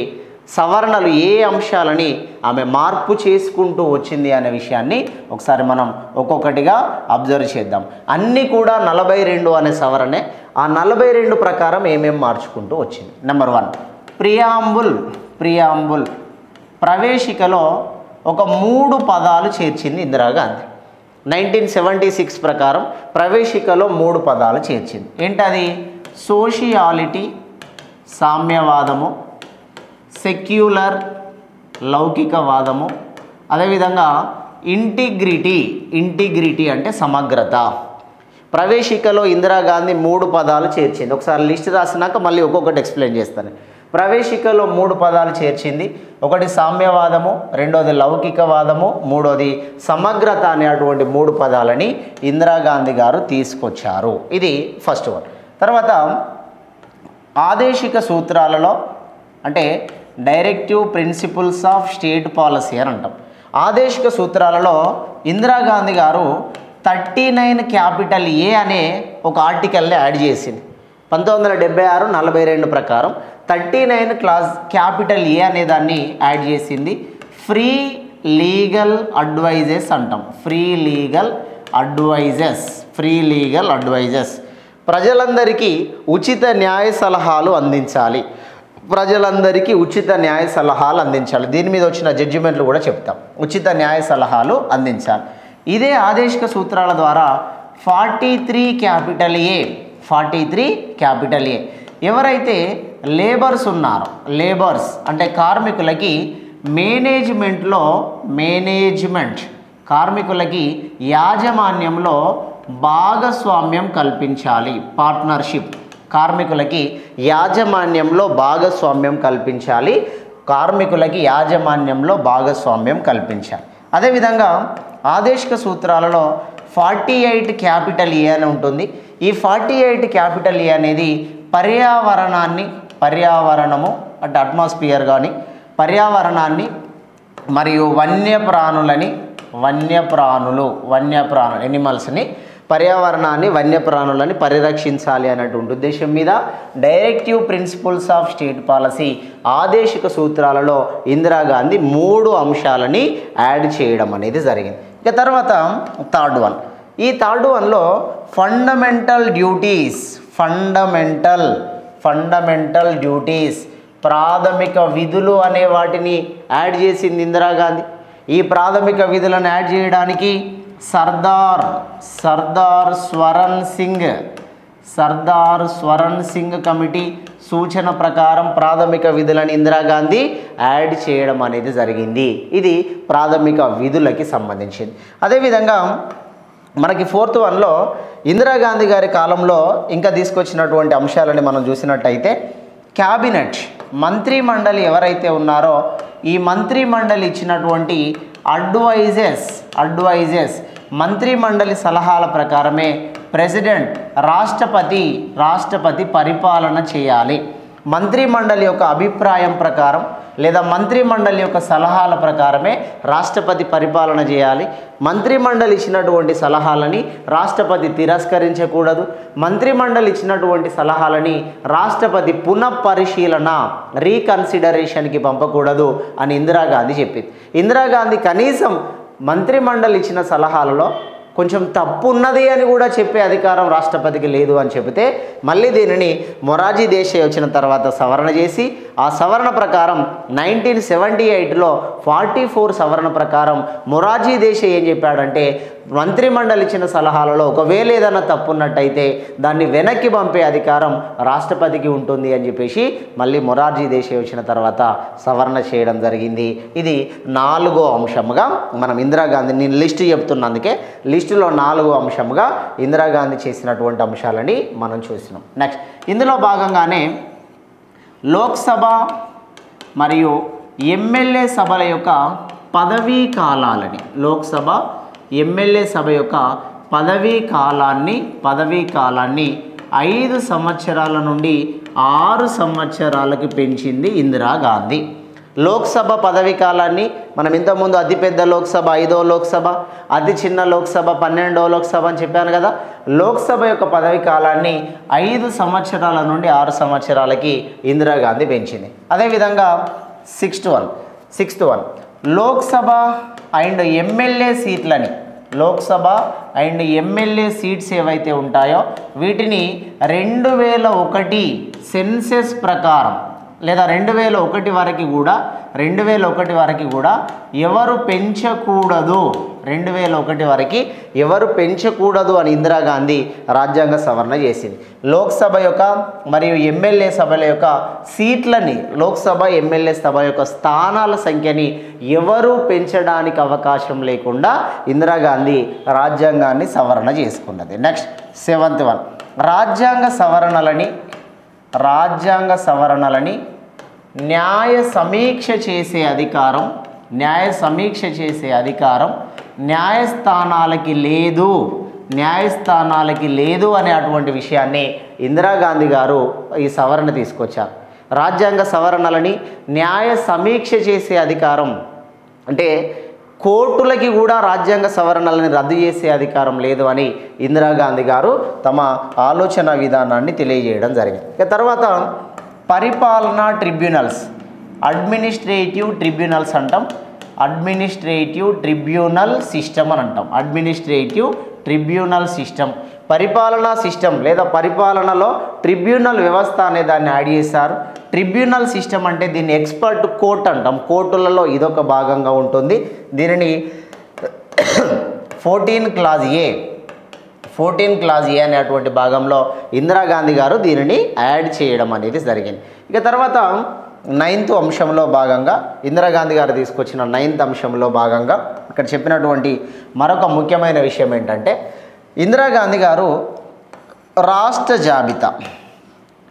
సవరణలు ఏ అంశాలని ఆమె మార్పు చేసుకుంటూ వచ్చింది అనే విషయాన్ని ఒకసారి మనం ఒక్కొక్కటిగా అబ్జర్వ్ చేద్దాం. అన్నీ కూడా 42 అనే సవరణే. ఆ 42 ప్రకారం ఏమేమి మార్చుకుంటూ వచ్చింది. నెంబర్ 1 ప్రియాంబుల్ ప్రవేశికలో ఒక 3 పదాలు చేర్చింది ఇందిరాగాంధీ. 1976 ప్రకారం ప్రవేశికలో 3 పదాలు చేర్చింది. ఏంటది? సోషియాలిటీ సామ్యవాదము, సెక్యులర్ లౌకికవాదము, అదేవిధంగా ఇంటిగ్రిటీ అంటే సమగ్రత. ప్రవేశికలో ఇందిరాగాంధీ 3 పదాలు చేర్చింది. ఒకసారి లిస్ట్ రాసినాక మళ్ళీ ఒక్కొక్కటి ఎక్స్ప్లెయిన్ చేస్తాను. ప్రవేశికలో 3 పదాలు చేర్చింది. ఒకటి సామ్యవాదము, రెండోది లౌకికవాదము, మూడోది సమగ్రత అనేటువంటి 3 పదాలని ఇందిరాగాంధీ గారు తీసుకొచ్చారు. ఇది ఫస్ట్ వన్. తర్వాత ఆదేశిక సూత్రాలలో అంటే directive principles of state policy అని అంటాం. ఆదేశిక సూత్రాలలో ఇందిరాగాంధీ గారు 39 A అనే ఒక ఆర్టికల్ని యాడ్ చేసింది. 1976-42 ప్రకారం 39 A అనే దాన్ని యాడ్ చేసింది. ఫ్రీ లీగల్ అడ్వైజెస్ అంటాం. ఫ్రీ లీగల్ అడ్వైజెస్ ప్రజలందరికీ ఉచిత న్యాయ సలహాలు అందించాలి. దీని మీద వచ్చిన జడ్జిమెంట్లు కూడా చెప్తాం. ఉచిత న్యాయ సలహాలు అందించాలి. ఇదే ఆదేశిక సూత్రాల ద్వారా 43 A ఎవరైతే లేబర్స్ ఉన్నారో, లేబర్స్ అంటే కార్మికులకి కార్మికులకి యాజమాన్యంలో భాగస్వామ్యం కల్పించాలి. పార్ట్నర్షిప్, కార్మికులకి యాజమాన్యంలో భాగస్వామ్యం కల్పించాలి. అదేవిధంగా ఆదేశిక సూత్రాలలో 48 A అని ఉంటుంది. ఈ 48 A అనేది పర్యావరణము అంటే అట్మాస్ఫియర్ కానీ పర్యావరణాన్ని మరియు ఎనిమల్స్ని వన్యప్రాణులని పరిరక్షించాలి అనేటువంటి ఉద్దేశం మీద directive principles of state policy ఆదేశిక సూత్రాలలో ఇందిరాగాంధీ 3 అంశాలని యాడ్ చేయడం అనేది జరిగింది. ఇక తర్వాత ఈ థర్డ్ వన్లో ఫండమెంటల్ డ్యూటీస్ ప్రాథమిక విధులు అనే వాటిని యాడ్ చేసింది ఇందిరాగాంధీ. ఈ ప్రాథమిక విధులను యాడ్ చేయడానికి సర్దార్ స్వరణ్ సింగ్ కమిటీ సూచన ప్రకారం ప్రాథమిక విధులను ఇందిరాగాంధీ యాడ్ చేయడం అనేది జరిగింది. ఇది ప్రాథమిక విధులకి సంబంధించింది. అదేవిధంగా మనకి 4th వన్లో ఇందిరాగాంధీ గారి కాలంలో ఇంకా తీసుకొచ్చినటువంటి అంశాలని మనం చూసినట్టయితే క్యాబినెట్ మంత్రిమండలి ఎవరైతే ఉన్నారో ఈ మంత్రిమండలి ఇచ్చినటువంటి అడ్వైజెస్ మంత్రిమండలి సలహాల ప్రకారమే ప్రెసిడెంట్ రాష్ట్రపతి పరిపాలన చేయాలి. మంత్రిమండలి యొక్క అభిప్రాయం ప్రకారం లేదా మంత్రిమండలి యొక్క సలహాల ప్రకారమే రాష్ట్రపతి పరిపాలన చేయాలి. మంత్రిమండలి ఇచ్చినటువంటి సలహాలని రాష్ట్రపతి తిరస్కరించకూడదు. మంత్రిమండలి ఇచ్చినటువంటి సలహాలని రాష్ట్రపతి పునఃపరిశీలన రీకన్సిడరేషన్కి పంపకూడదు అని ఇందిరాగాంధీ చెప్పింది. ఇందిరాగాంధీ కనీసం మంత్రిమండలి ఇచ్చిన సలహాలలో కొంచెం తప్పు ఉన్నది అని కూడా చెప్పే అధికారం రాష్ట్రపతికి లేదు అని చెబితే మళ్ళీ దీనిని మొరార్జీ దేశాయ్ వచ్చిన తర్వాత సవరణ చేసి ఆ సవరణ ప్రకారం 1978లో 44 సవరణ ప్రకారం మొరార్జీ దేశాయ్ ఏం చెప్పాడంటే మంత్రిమండలి ఇచ్చిన సలహాలలో ఒకవేళ ఏదైనా తప్పు ఉన్నట్టయితే దాన్ని వెనక్కి పంపే అధికారం రాష్ట్రపతికి ఉంటుంది అని చెప్పేసి మళ్ళీ మొరార్జీ దేశాయ్ వచ్చిన తర్వాత సవరణ చేయడం జరిగింది. ఇది 4వ అంశంగా మనం ఇందిరాగాంధీ నేను లిస్ట్ చెప్తున్నందుకే లిస్ట్ లిస్టులో 4వ అంశంగా ఇందిరాగాంధీ చేసినటువంటి అంశాలని మనం చూసినాం. నెక్స్ట్ ఇందులో భాగంగానే లోక్సభ మరియు ఎమ్మెల్యే సభల యొక్క పదవీ కాలాలని, లోక్సభ ఎమ్మెల్యే సభ యొక్క పదవీ కాలాన్ని 5 సంవత్సరాల నుండి 6 సంవత్సరాలకి పెంచింది ఇందిరాగాంధీ. లోక్సభ పదవీ కాలాన్ని మనం ఇంతకుముందు అతిపెద్ద లోక్సభ 5వ లోక్సభ, అతి చిన్న లోక్సభ 12వ లోక్సభ అని చెప్పాను కదా. లోక్సభ యొక్క పదవీ కాలాన్ని 5 సంవత్సరాల నుండి 6 సంవత్సరాలకి ఇందిరాగాంధీ పెంచింది. అదేవిధంగా sixth one Lok Sabha and MLA సీట్లని, లోక్సభ అండ్ ఎమ్మెల్యే సీట్స్ ఏవైతే ఉంటాయో వీటిని 2001 సెన్సెస్ ప్రకారం లేదా 2001 వరకు కూడా ఎవరు పెంచకూడదు, 2001 వరకు ఎవరు పెంచకూడదు అని ఇందిరాగాంధీ రాజ్యాంగ సవరణ చేసింది. లోక్సభ యొక్క మరియు ఎమ్మెల్యే సభల యొక్క సీట్లని, లోక్సభ ఎమ్మెల్యే సభ యొక్క స్థానాల సంఖ్యని ఎవరు పెంచడానికి అవకాశం లేకుండా ఇందిరాగాంధీ రాజ్యాంగాన్ని సవరణ చేసుకున్నది. నెక్స్ట్ 7th వన్ రాజ్యాంగ సవరణలని న్యాయ సమీక్ష చేసే అధికారం న్యాయస్థానాలకి లేదు అనే అటువంటి విషయాన్ని ఇందిరాగాంధీ గారు ఈ సవరణ తీసుకొచ్చారు. రాజ్యాంగ సవరణలని న్యాయ సమీక్ష చేసే అధికారం అంటే కోర్టులకి కూడా రాజ్యాంగ సవరణలని రద్దు చేసే అధికారం లేదు అని ఇందిరాగాంధీ గారు తమ ఆలోచన విధానాన్ని తెలియజేయడం జరిగింది. ఇక తర్వాత పరిపాలనా ట్రిబ్యునల్స్, అడ్మినిస్ట్రేటివ్ ట్రిబ్యునల్స్ అంటాం, అడ్మినిస్ట్రేటివ్ ట్రిబ్యునల్ సిస్టమ్ అని అంటాం. అడ్మినిస్ట్రేటివ్ ట్రిబ్యునల్ సిస్టమ్, పరిపాలనా సిస్టమ్ లేదా పరిపాలనలో ట్రిబ్యునల్ వ్యవస్థ అనే దాన్ని యాడ్ చేశారు. ట్రిబ్యునల్ సిస్టమ్ అంటే దీన్ని ఎక్స్పర్ట్ కోర్ట్ అంటాం, కోర్టులలో ఇదొక భాగంగా ఉంటుంది. దీనిని 14 క్లాజ్ ఏ అనేటువంటి భాగంలో ఇందిరాగాంధీ గారు దీనిని యాడ్ చేయడం అనేది జరిగింది. ఇక తర్వాత 9th అంశంలో భాగంగా ఇందిరాగాంధీ గారు తీసుకొచ్చిన 9th అంశంలో భాగంగా ఇక్కడ చెప్పినటువంటి మరొక ముఖ్యమైన విషయం ఏంటంటే ఇందిరాగాంధీ గారు రాష్ట్ర జాబితా,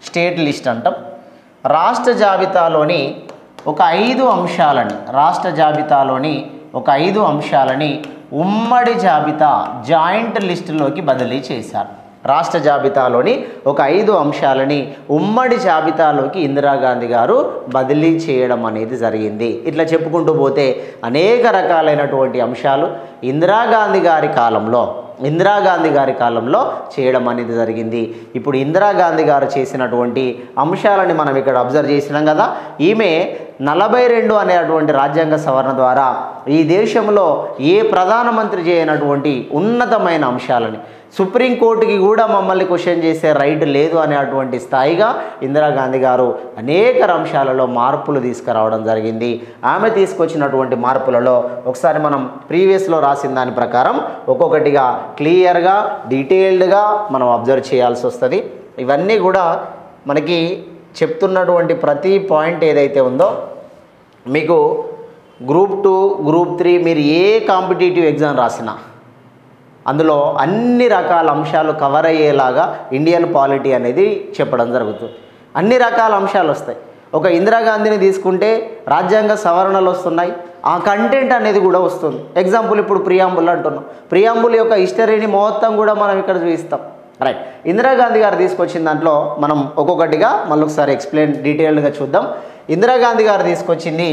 స్టేట్ లిస్ట్ అంటాం, రాష్ట్ర జాబితాలోని ఒక 5 అంశాలని ఉమ్మడి జాబితా జాయింట్ లిస్టులోకి బదిలీ చేశారు. రాష్ట్ర జాబితాలోని ఒక 5 అంశాలని ఉమ్మడి జాబితాలోకి ఇందిరాగాంధీ గారు బదిలీ చేయడం అనేది జరిగింది. ఇట్లా చెప్పుకుంటూ పోతే అనేక రకాలైనటువంటి అంశాలు ఇందిరాగాంధీ గారి కాలంలో చేయడం అనేది జరిగింది. ఇప్పుడు ఇందిరాగాంధీ గారు చేసినటువంటి అంశాలని మనం ఇక్కడ అబ్జర్వ్ చేసినాం కదా. ఈమె 42 అనేటువంటి రాజ్యాంగ సవరణ ద్వారా ఈ దేశంలో ఏ ప్రధానమంత్రి చేయనటువంటి ఉన్నతమైన అంశాలని, సుప్రీంకోర్టుకి కూడా మమ్మల్ని క్వశ్చన్ చేసే రైట్ లేదు అనేటువంటి స్థాయిగా ఇందిరాగాంధీ గారు అనేక అంశాలలో మార్పులు తీసుకురావడం జరిగింది. ఆమె తీసుకొచ్చినటువంటి మార్పులలో ఒకసారి మనం ప్రీవియస్లో రాసిన దాని ప్రకారం ఒక్కొక్కటిగా క్లియర్గా డీటెయిల్డ్గా మనం అబ్జర్వ్ చేయాల్సి వస్తుంది. ఇవన్నీ కూడా మనకి చెప్తున్నటువంటి ప్రతి పాయింట్ ఏదైతే ఉందో మీకు గ్రూప్ 2, గ్రూప్ 3 మీరు ఏ కాంపిటేటివ్ ఎగ్జామ్ రాసినా అందులో అన్ని రకాల అంశాలు కవర్ అయ్యేలాగా ఇండియన్ పాలిటీ అనేది చెప్పడం జరుగుతుంది. అన్ని రకాల అంశాలు వస్తాయి. ఒక ఇందిరాగాంధీని తీసుకుంటే రాజ్యాంగ సవరణలు వస్తున్నాయి, ఆ కంటెంట్ అనేది కూడా వస్తుంది. ఎగ్జాంపుల్ ఇప్పుడు ప్రియాంబుల్ అంటున్నాం, ప్రియాంబుల్ యొక్క హిస్టరీని మొత్తం కూడా మనం ఇక్కడ చూపిస్తాం. రైట్, ఇందిరాగాంధీ గారు తీసుకొచ్చిన దాంట్లో మనం ఒక్కొక్కటిగా మళ్ళీ ఒకసారి డీటెయిల్డ్గా చూద్దాం. ఇందిరాగాంధీ గారు తీసుకొచ్చింది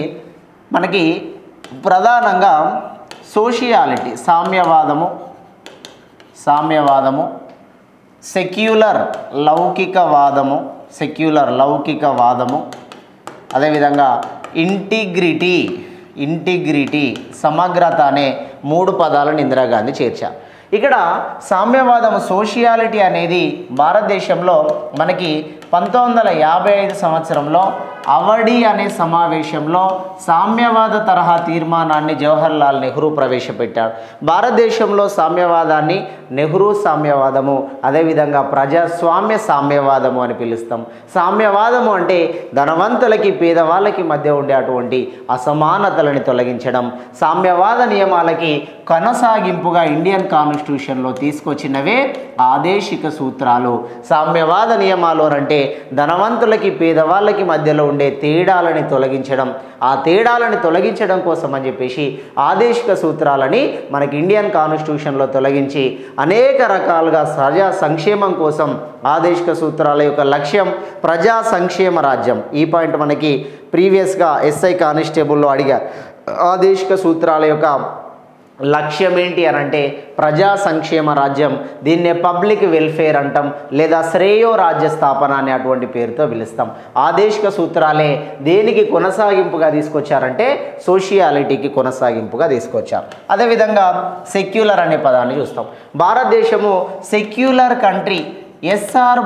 మనకి ప్రధానంగా సోషియాలిటీ, సామ్యవాదము, సెక్యులర్ లౌకికవాదము, అదేవిధంగా ఇంటిగ్రిటీ, సమగ్రత అనే 3 పదాలను ఇందిరాగాంధీ చేర్చారు. ఇక్కడ సామ్యవాదము, సోషియాలిటీ అనేది భారతదేశంలో మనకి 1955 సంవత్సరంలో అవడి అనే సమావేశంలో సామ్యవాద తరహా తీర్మానాన్ని జవహర్లాల్ నెహ్రూ ప్రవేశపెట్టాడు. భారతదేశంలో సామ్యవాదాన్ని నెహ్రూ సామ్యవాదము, అదేవిధంగా ప్రజాస్వామ్య సామ్యవాదము అని పిలుస్తాం. సామ్యవాదము అంటే ధనవంతులకి పేదవాళ్ళకి మధ్య ఉండే అటువంటి అసమానతలని తొలగించడం. సామ్యవాద నియమాలకి కొనసాగింపుగా ఇండియన్ కాన్స్టిట్యూషన్లో తీసుకొచ్చినవే ఆదేశిక సూత్రాలు. సామ్యవాద నియమాలు అంటే ధనవంతులకి పేదవాళ్ళకి మధ్యలో ఉండే తేడాలని తొలగించడం. ఆ తేడాలని తొలగించడం కోసం అని చెప్పేసి ఆదేశిక సూత్రాలని మనకి ఇండియన్ కాన్స్టిట్యూషన్లో తొలగించి అనేక రకాలుగా ప్రజా సంక్షేమం కోసం ఆదేశిక సూత్రాల యొక్క లక్ష్యం ప్రజా సంక్షేమ రాజ్యం. ఈ పాయింట్ మనకి ప్రీవియస్గా ఎస్ఐ కానిస్టేబుల్లో అడిగారు. ఆదేశిక సూత్రాల యొక్క లక్ష్యం ఏంటి అని అంటే ప్రజా సంక్షేమ రాజ్యం. దీన్నే పబ్లిక్ వెల్ఫేర్ అంటాం, లేదా శ్రేయో రాజ్య స్థాపన అనే అటువంటి పేరుతో పిలుస్తాం. ఆదేశిక సూత్రాలే దేనికి కొనసాగింపుగా తీసుకొచ్చారంటే సోషియాలిటీకి కొనసాగింపుగా తీసుకొచ్చారు. అదేవిధంగా సెక్యులర్ అనే పదాన్ని చూస్తాం. భారతదేశము secular country. S R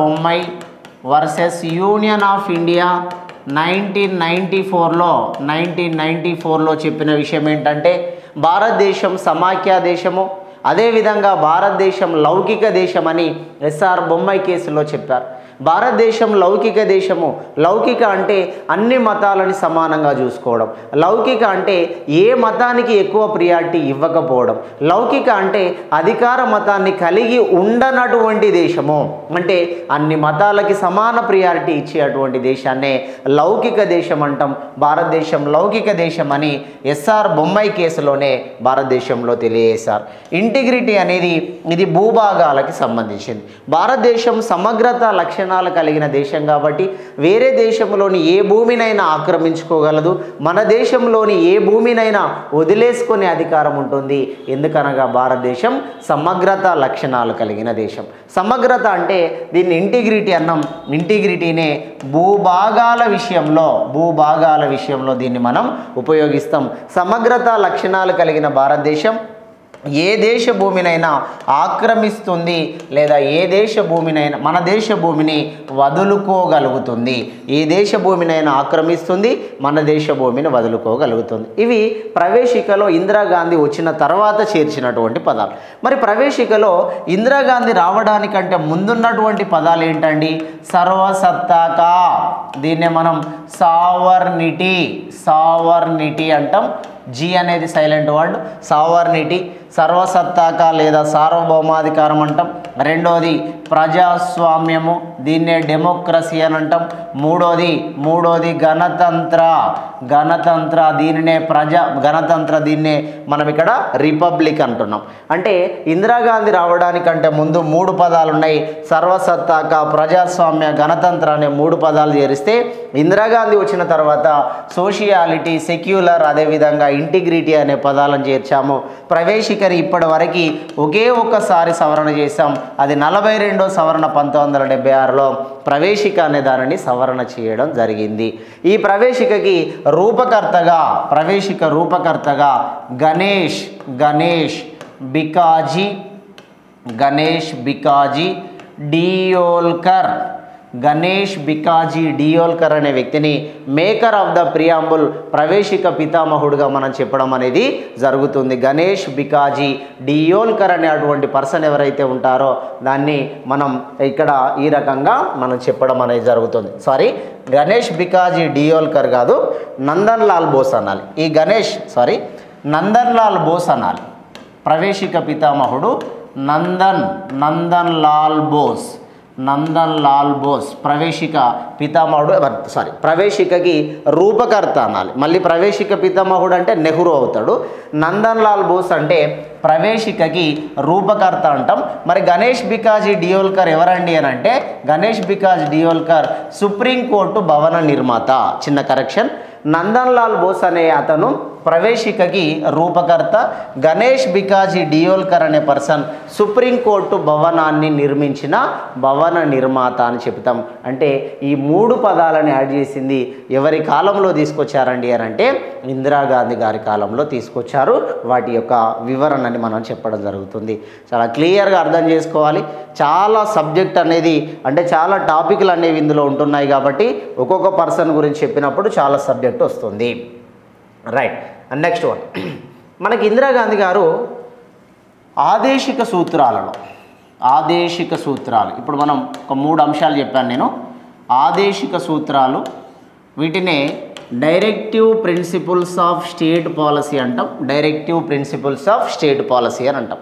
Bommai versus union of India 1994లో చెప్పిన విషయం ఏంటంటే భారతదేశం సమాఖ్య దేశము, అదేవిధంగా భారతదేశం లౌకిక దేశం అని ఎస్ఆర్ బొమ్మై కేసులో చెప్పారు. భారతదేశం లౌకిక దేశము. లౌకిక అంటే అన్ని మతాలని సమానంగా చూసుకోవడం. లౌకిక అంటే ఏ మతానికి ఎక్కువ ప్రియారిటీ ఇవ్వకపోవడం. లౌకిక అంటే అధికార మతాన్ని కలిగి ఉండనటువంటి దేశము. అంటే అన్ని మతాలకి సమాన ప్రియారిటీ ఇచ్చేటువంటి దేశాన్నే లౌకిక దేశం అంటాం. భారతదేశం లౌకిక దేశం అని ఎస్ఆర్ బొమ్మై కేసులోనే భారతదేశంలో తెలియజేశారు. ఇంటిగ్రిటీ అనేది ఇది భూభాగాలకి సంబంధించింది. భారతదేశం సమగ్రత లక్షణాలు కలిగిన దేశం కాబట్టి వేరే దేశంలోని ఏ భూమినైనా ఆక్రమించుకోగలదు. మన దేశంలోని ఏ భూమినైనా వదిలేసుకునే అధికారం ఉంటుంది. ఎందుకనగా భారతదేశం సమగ్రత లక్షణాలు కలిగిన దేశం. సమగ్రత అంటే దీన్ని ఇంటిగ్రిటీ అన్నాం. ఇంటిగ్రిటీనే భూభాగాల విషయంలో దీన్ని మనం ఉపయోగిస్తాం. సమగ్రత లక్షణాలు కలిగిన భారతదేశం ఏ దేశ భూమినైనా ఆక్రమిస్తుంది, లేదా ఏ దేశ భూమినైనా మన దేశ భూమిని వదులుకోగలుగుతుంది. ఏ దేశ భూమినైనా ఆక్రమిస్తుంది, మన దేశ భూమిని వదులుకోగలుగుతుంది. ఇవి ప్రవేశికలో ఇందిరాగాంధీ వచ్చిన తర్వాత చేర్చినటువంటి పదాలు. మరి ప్రవేశికలో ఇందిరాగాంధీ రావడానికంటే ముందున్నటువంటి పదాలు ఏంటండి? సర్వసత్తాక, దీన్నే మనం సావర్నిటీ అంటాం. జీ అనేది సైలెంట్ వర్డ్. సావర్నిటీ, సర్వసత్తాక లేదా సార్వభౌమాధికారం అంటాం. రెండోది ప్రజాస్వామ్యము, దీన్నే డెమోక్రసీ అని అంటాం. మూడోది గణతంత్ర, దీన్నే మనం ఇక్కడ రిపబ్లిక్ అంటున్నాం. అంటే ఇందిరాగాంధీ రావడానికంటే ముందు 3 పదాలు ఉన్నాయి. సర్వసత్తాక, ప్రజాస్వామ్య, గణతంత్ర అనే 3 పదాలు చేరిస్తే ఇందిరాగాంధీ వచ్చిన తర్వాత సోషియాలిటీ, సెక్యులర్, అదేవిధంగా ఇంటిగ్రిటీ అనే పదాలను చేర్చాము. ప్రవేశికని ఇప్పటి వరకు ఒకే ఒక్కసారి సవరణ చేశాం. అది 42వ సవరణ 1976లో ప్రవేశిక అనే దానిని సవరణ చేయడం జరిగింది. ఈ ప్రవేశికకి రూపకర్తగా గణేష్ బికాజీ డియోల్కర్ అనే వ్యక్తిని మేకర్ ఆఫ్ ద ప్రియాంబుల్, ప్రవేశిక పితామహుడుగా మనం చెప్పడం అనేది జరుగుతుంది. గణేష్ బికాజీ డియోల్కర్ అనే అటువంటి పర్సన్ ఎవరైతే ఉంటారో దాన్ని మనం ఇక్కడ ఈ రకంగా మనం చెప్పడం అనేది జరుగుతుంది. గణేష్ బికాజీ డియోల్కర్ కాదు, నందన్ లాల్ బోస్ అనాలి. ఈ నందన్ లాల్ బోస్ అనాలి. ప్రవేశిక పితామహుడు నందన్ లాల్ బోస్ ప్రవేశిక పితామహుడు. ప్రవేశికకి రూపకర్త అనాలి. మళ్ళీ ప్రవేశిక పితామహుడు అంటే నెహ్రూ అవుతాడు. నందన్ లాల్ బోస్ అంటే ప్రవేశికకి రూపకర్త అంటాం. మరి గణేష్ బికాజీ డియోల్కర్ ఎవరండి అని అంటే గణేష్ బికాజీ డియోల్కర్ సుప్రీంకోర్టు భవన నిర్మాత. చిన్న కరెక్షన్. నందన్ లాల్ బోస్ అనే అతను ప్రవేశికకి రూపకర్త గణేష్ బికాజీ డియోల్కర్ అనే పర్సన్ సుప్రీంకోర్టు భవనాన్ని నిర్మించిన భవన నిర్మాత అని చెప్తాం. అంటే ఈ 3 పదాలను యాడ్ చేసింది ఎవరి కాలంలో తీసుకొచ్చారండి అని అంటే ఇందిరాగాంధీ గారి కాలంలో తీసుకొచ్చారు. వాటి యొక్క వివరణని మనం చెప్పడం జరుగుతుంది. చాలా క్లియర్గా అర్థం చేసుకోవాలి. చాలా సబ్జెక్ట్ అనేది అంటే చాలా టాపిక్లు అనేవి ఇందులో ఉంటున్నాయి కాబట్టి ఒక్కొక్క పర్సన్ గురించి చెప్పినప్పుడు చాలా సబ్జెక్ట్ వస్తుంది. రైట్. అండ్ నెక్స్ట్ వన్, మనకి ఇందిరాగాంధీ గారు ఆదేశిక సూత్రాలు ఇప్పుడు మనం ఒక 3 అంశాలు చెప్పాను నేను. ఆదేశిక సూత్రాలు, వీటినే directive principles of state policy అంటాం. అని అంటాం.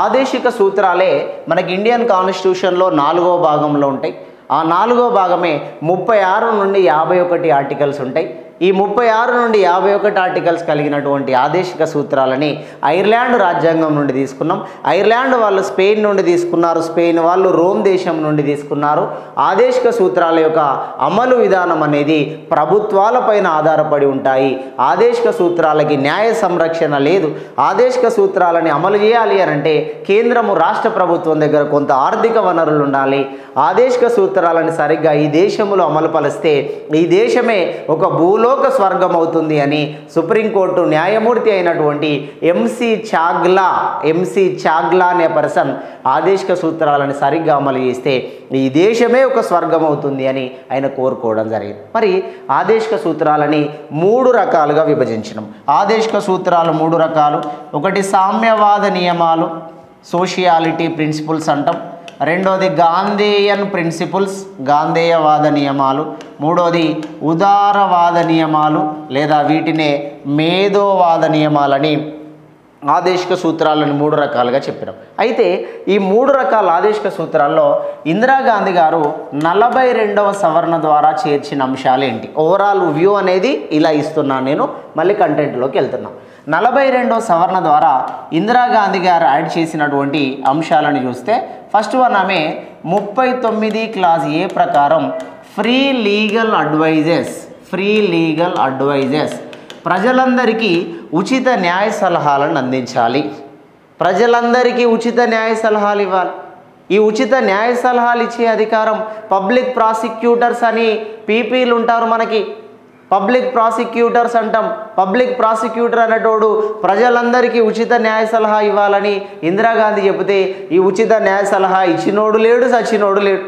ఆదేశిక సూత్రాలే మనకి ఇండియన్ కాన్స్టిట్యూషన్లో 4వ భాగంలో ఉంటాయి. ఆ 4వ భాగమే 36 నుండి 51 ఆర్టికల్స్ ఉంటాయి. ఈ 36 నుండి 51 ఆర్టికల్స్ కలిగినటువంటి ఆదేశిక సూత్రాలని ఐర్లాండ్ రాజ్యాంగం నుండి తీసుకున్నాం. ఐర్లాండ్ వాళ్ళు స్పెయిన్ నుండి తీసుకున్నారు, స్పెయిన్ వాళ్ళు రోమ్ దేశం నుండి తీసుకున్నారు. ఆదేశిక సూత్రాల యొక్క అమలు విధానం అనేది ప్రభుత్వాలపైన ఆధారపడి ఉంటాయి. ఆదేశిక సూత్రాలకి న్యాయ సంరక్షణ లేదు. ఆదేశిక సూత్రాలని అమలు చేయాలి అని అంటే కేంద్రము రాష్ట్ర ప్రభుత్వం దగ్గర కొంత ఆర్థిక వనరులు ఉండాలి. ఆదేశిక సూత్రాలను సరిగ్గా ఈ దేశంలో అమలు పరిస్తే ఈ దేశమే ఒక భూలోక స్వర్గం అవుతుంది అని సుప్రీంకోర్టు న్యాయమూర్తి అయినటువంటి ఎంసీ చాగ్లా అనే పర్సన్ ఆదేశిక సూత్రాలను సరిగ్గా అమలు చేస్తే ఈ దేశమే ఒక స్వర్గం అవుతుంది అని ఆయన కోరుకోవడం జరిగింది. మరి ఆదేశిక సూత్రాలని 3 రకాలుగా విభజించినాం. ఆదేశిక సూత్రాలు 3 రకాలు. ఒకటి సామ్యవాద నియమాలు, సోషియాలిటీ ప్రిన్సిపల్స్ అంటాం. రెండోది గాంధేయన్ ప్రిన్సిపల్స్, గాంధేయవాద నియమాలు. మూడోది ఉదారవాద నియమాలు లేదా వీటినే మేధోవాద నియమాలని ఆదేశిక సూత్రాలను 3 రకాలుగా చెప్పినాం. అయితే ఈ 3 రకాల ఆదేశిక సూత్రాల్లో ఇందిరాగాంధీ గారు 42వ సవరణ ద్వారా చేర్చిన అంశాలు ఏంటి? ఓవరాల్ వ్యూ అనేది ఇలా ఇస్తున్నాను నేను, మళ్ళీ కంటెంట్లోకి వెళ్తున్నాం. 42వ సవరణ ద్వారా ఇందిరాగాంధీ గారు యాడ్ చేసినటువంటి అంశాలను చూస్తే ఫస్ట్ వన్, ఆమె 39 క్లాస్ ఏ ప్రకారం ఫ్రీ లీగల్ అడ్వైజెస్ ప్రజలందరికీ ఉచిత న్యాయ సలహాలను అందించాలి. ప్రజలందరికీ ఉచిత న్యాయ సలహాలు ఇవ్వాలి. ఈ ఉచిత న్యాయ సలహాలు ఇచ్చే అధికారం పబ్లిక్ ప్రాసిక్యూటర్స్ అని పీపీలు ఉంటారు. మనకి పబ్లిక్ ప్రాసిక్యూటర్స్ అంటాం. పబ్లిక్ ప్రాసిక్యూటర్ అనేటోడు ప్రజలందరికీ ఉచిత న్యాయ సలహా ఇవ్వాలని ఇందిరాగాంధీ చెబితే ఈ ఉచిత న్యాయ సలహా ఇచ్చినోడు లేడు, సచ్చినోడు లేడు.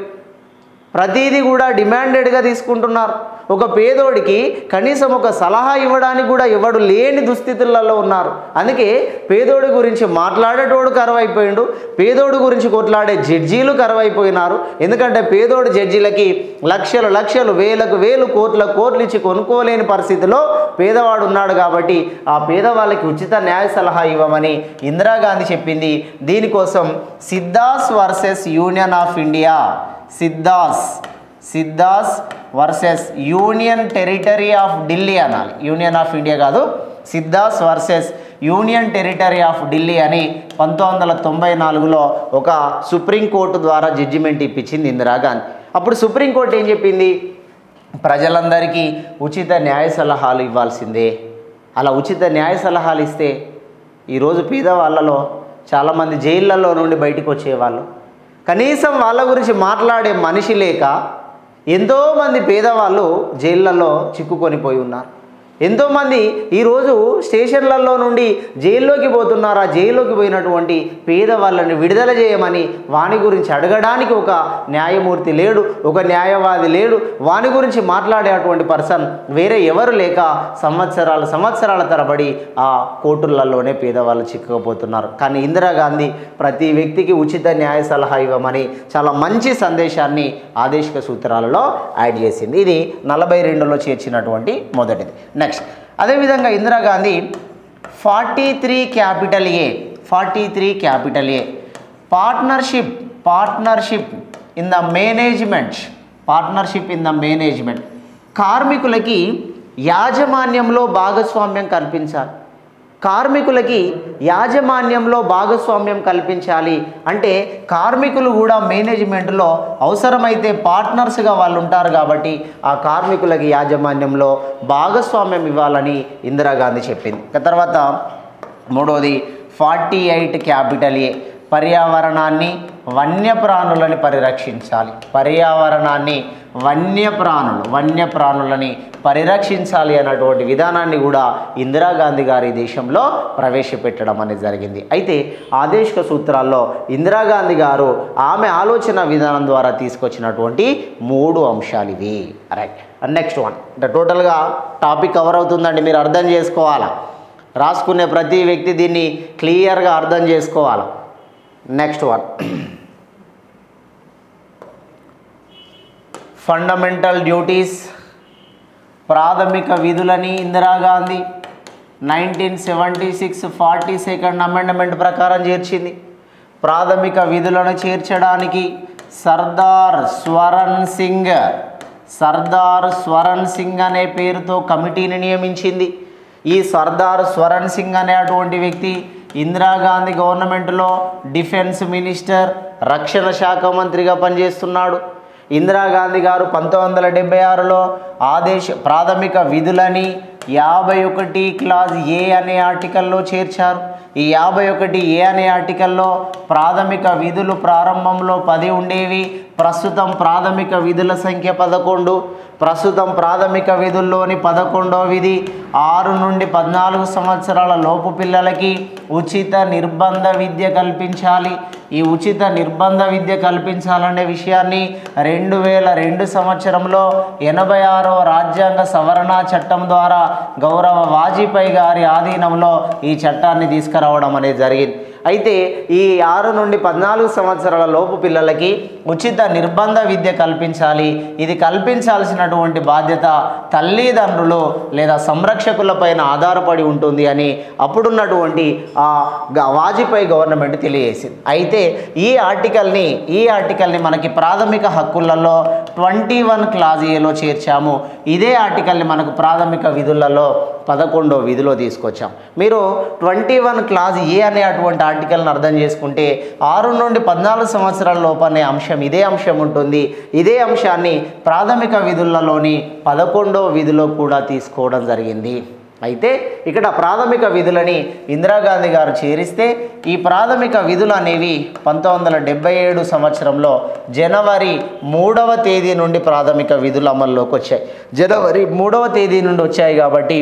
ప్రతిదీ కూడా డిమాండెడ్గా తీసుకుంటున్నారు. ఒక పేదోడికి కనీసం ఒక సలహా ఇవ్వడానికి కూడా ఎవడు లేని దుస్థితులలో ఉన్నారు. అందుకే పేదోడి గురించి మాట్లాడేటోడు కరువైపోయిండు, పేదోడి గురించి కొట్లాడే జడ్జీలు కరువైపోయినారు. ఎందుకంటే పేదోడి జడ్జీలకి లక్షలు వేలకు కోట్లు ఇచ్చి కొనుక్కోలేని పరిస్థితిలో పేదవాడు ఉన్నాడు. కాబట్టి ఆ పేదవాళ్ళకి ఉచిత న్యాయ సలహా ఇవ్వమని ఇందిరాగాంధీ చెప్పింది. దీనికోసం Siddhas versus union of India, Siddhas versus union territory of Delhi అనాలి, యూనియన్ ఆఫ్ ఇండియా కాదు, Siddhas versus union territory of Delhi అని 1994లో ఒక సుప్రీంకోర్టు ద్వారా జడ్జిమెంట్ ఇప్పించింది ఇందిరాగాంధీ. అప్పుడు సుప్రీంకోర్టు ఏం చెప్పింది? ప్రజలందరికీ ఉచిత న్యాయ సలహాలు ఇవ్వాల్సిందే. అలా ఉచిత న్యాయ సలహాలు ఇస్తే ఈరోజు పేదవాళ్ళలో చాలామంది జైళ్ళల్లో నుండి బయటకు వచ్చేవాళ్ళు, కనీసం వాళ్ళ గురించి మాట్లాడే మనిషి లేక ఎంతోమంది పేదవాళ్ళు జైళ్ళల్లో చిక్కుకొనిపోయి ఉన్నారు. ఎంతోమంది ఈరోజు స్టేషన్లలో నుండి జైల్లోకి పోతున్నారు. ఆ జైల్లోకి పోయినటువంటి పేదవాళ్ళని విడుదల చేయమని వాని గురించి అడగడానికి ఒక న్యాయమూర్తి లేడు, ఒక న్యాయవాది లేడు. వాని గురించి మాట్లాడేటువంటి పర్సన్ వేరే ఎవరు లేక సంవత్సరాల తరబడి ఆ కోర్టులలోనే పేదవాళ్ళు చిక్కుకుపోతున్నారు. కానీ ఇందిరాగాంధీ ప్రతి వ్యక్తికి ఉచిత న్యాయ సలహా ఇవ్వమని చాలా మంచి సందేశాన్ని ఆదేశిక సూత్రాలలో యాడ్ చేసింది. ఇది 42లో చేర్చినటువంటి మొదటిది. నెక్స్ట్, అదేవిధంగా Indira Gandhi 43 capital A partnership in the management, కార్మికులకి యాజమాన్యంలో భాగస్వామ్యం కల్పించాలి. కార్మికులకి యాజమాన్యంలో భాగస్వామ్యం కల్పించాలి. అంటే కార్మికులు కూడా మేనేజ్మెంట్లో అవసరమైతే పార్ట్నర్స్గా వాళ్ళు ఉంటారు కాబట్టి ఆ కార్మికులకి యాజమాన్యంలో భాగస్వామ్యం ఇవ్వాలని ఇందిరాగాంధీ చెప్పింది. తర్వాత మూడోది 48 క్యాపిటల్ ఏ, పర్యావరణాన్ని వన్యప్రాణులని పరిరక్షించాలి. పర్యావరణాన్ని వన్యప్రాణులని పరిరక్షించాలి అన్నటువంటి విధానాన్ని కూడా ఇందిరాగాంధీ గారి దేశంలో ప్రవేశపెట్టడం అనేది జరిగింది. అయితే ఆదేశిక సూత్రాల్లో ఇందిరాగాంధీ గారు ఆమె ఆలోచన విధానం ద్వారా తీసుకొచ్చినటువంటి 3 అంశాలు ఇవి. రైట్. నెక్స్ట్ వన్, అంటే టోటల్గా టాపిక్ కవర్ అవుతుందండి, మీరు అర్థం చేసుకోవాలా. రాసుకునే ప్రతి వ్యక్తి దీన్ని క్లియర్గా అర్థం చేసుకోవాలి. నెక్స్ట్ వన్, ఫండమెంటల్ డ్యూటీస్, ప్రాథమిక విధులని ఇందిరాగాంధీ 1976 42nd అమెండ్మెంట్ ప్రకారం చేర్చింది. ప్రాథమిక విధులను చేర్చడానికి సర్దార్ స్వరణ్ సింగ్ అనే పేరుతో కమిటీని నియమించింది. ఈ సర్దార్ స్వరణ్ సింగ్ అనేటువంటి వ్యక్తి ఇందిరాగాంధీ గవర్నమెంట్లో డిఫెన్స్ మినిస్టర్, రక్షణ శాఖ మంత్రిగా పనిచేస్తున్నాడు. ఇందిరాగాంధీ గారు 1976లో ప్రాథమిక విధులని 51 క్లాజ్ ఏ అనే ఆర్టికల్లో చేర్చారు. ఈ 51 ఏ అనే ఆర్టికల్లో ప్రాథమిక విధులు ప్రారంభంలో 10 ఉండేవి. ప్రస్తుతం ప్రాథమిక విధుల సంఖ్య 11. ప్రస్తుతం ప్రాథమిక విధుల్లోని 11వ విధి 6 నుండి 14 సంవత్సరాల లోపు పిల్లలకి ఉచిత నిర్బంధ విద్య కల్పించాలి. ఈ ఉచిత నిర్బంధ విద్య కల్పించాలనే విషయాన్ని 2002 సంవత్సరంలో 86వ రాజ్యాంగ సవరణ చట్టం ద్వారా గౌరవ వాజ్పేయి గారి ఆధీనంలో ఈ చట్టాన్ని తీసుకురావడం అనేది జరిగింది. అయితే ఈ 6 నుండి 14 సంవత్సరాల లోపు పిల్లలకి ఉచిత నిర్బంధ విద్య కల్పించాలి. ఇది కల్పించాల్సినటువంటి బాధ్యత తల్లిదండ్రులు లేదా సంరక్షకులపైన ఆధారపడి ఉంటుంది అని అప్పుడున్నటువంటి వాజ్పేయి గవర్నమెంట్ తెలియజేసింది. అయితే ఈ ఆర్టికల్ని మనకి ప్రాథమిక హక్కులలో 21 క్లాజ్ ఏలో చేర్చాము. ఇదే ఆర్టికల్ని మనకు ప్రాథమిక విధులలో 11వ విధిలో తీసుకొచ్చాం. మీరు 21 క్లాజ్ ఏ అనే అటువంటి ఆర్టికల్ని అర్థం చేసుకుంటే 6 నుండి 14 సంవత్సరాల లోపు అనే అంశం ఇదే అంశం ఉంటుంది. ఇదే అంశాన్ని ప్రాథమిక విధులలోని 11వ విధిలో కూడా తీసుకోవడం జరిగింది. అయితే ఇక్కడ ప్రాథమిక విధులని ఇందిరాగాంధీ గారు చేరిస్తే ఈ ప్రాథమిక విధులు అనేవి 1977 సంవత్సరంలో జనవరి 3వ తేదీ నుండి ప్రాథమిక విధులు అమల్లోకి వచ్చాయి. జనవరి 3వ తేదీ నుండి వచ్చాయి కాబట్టి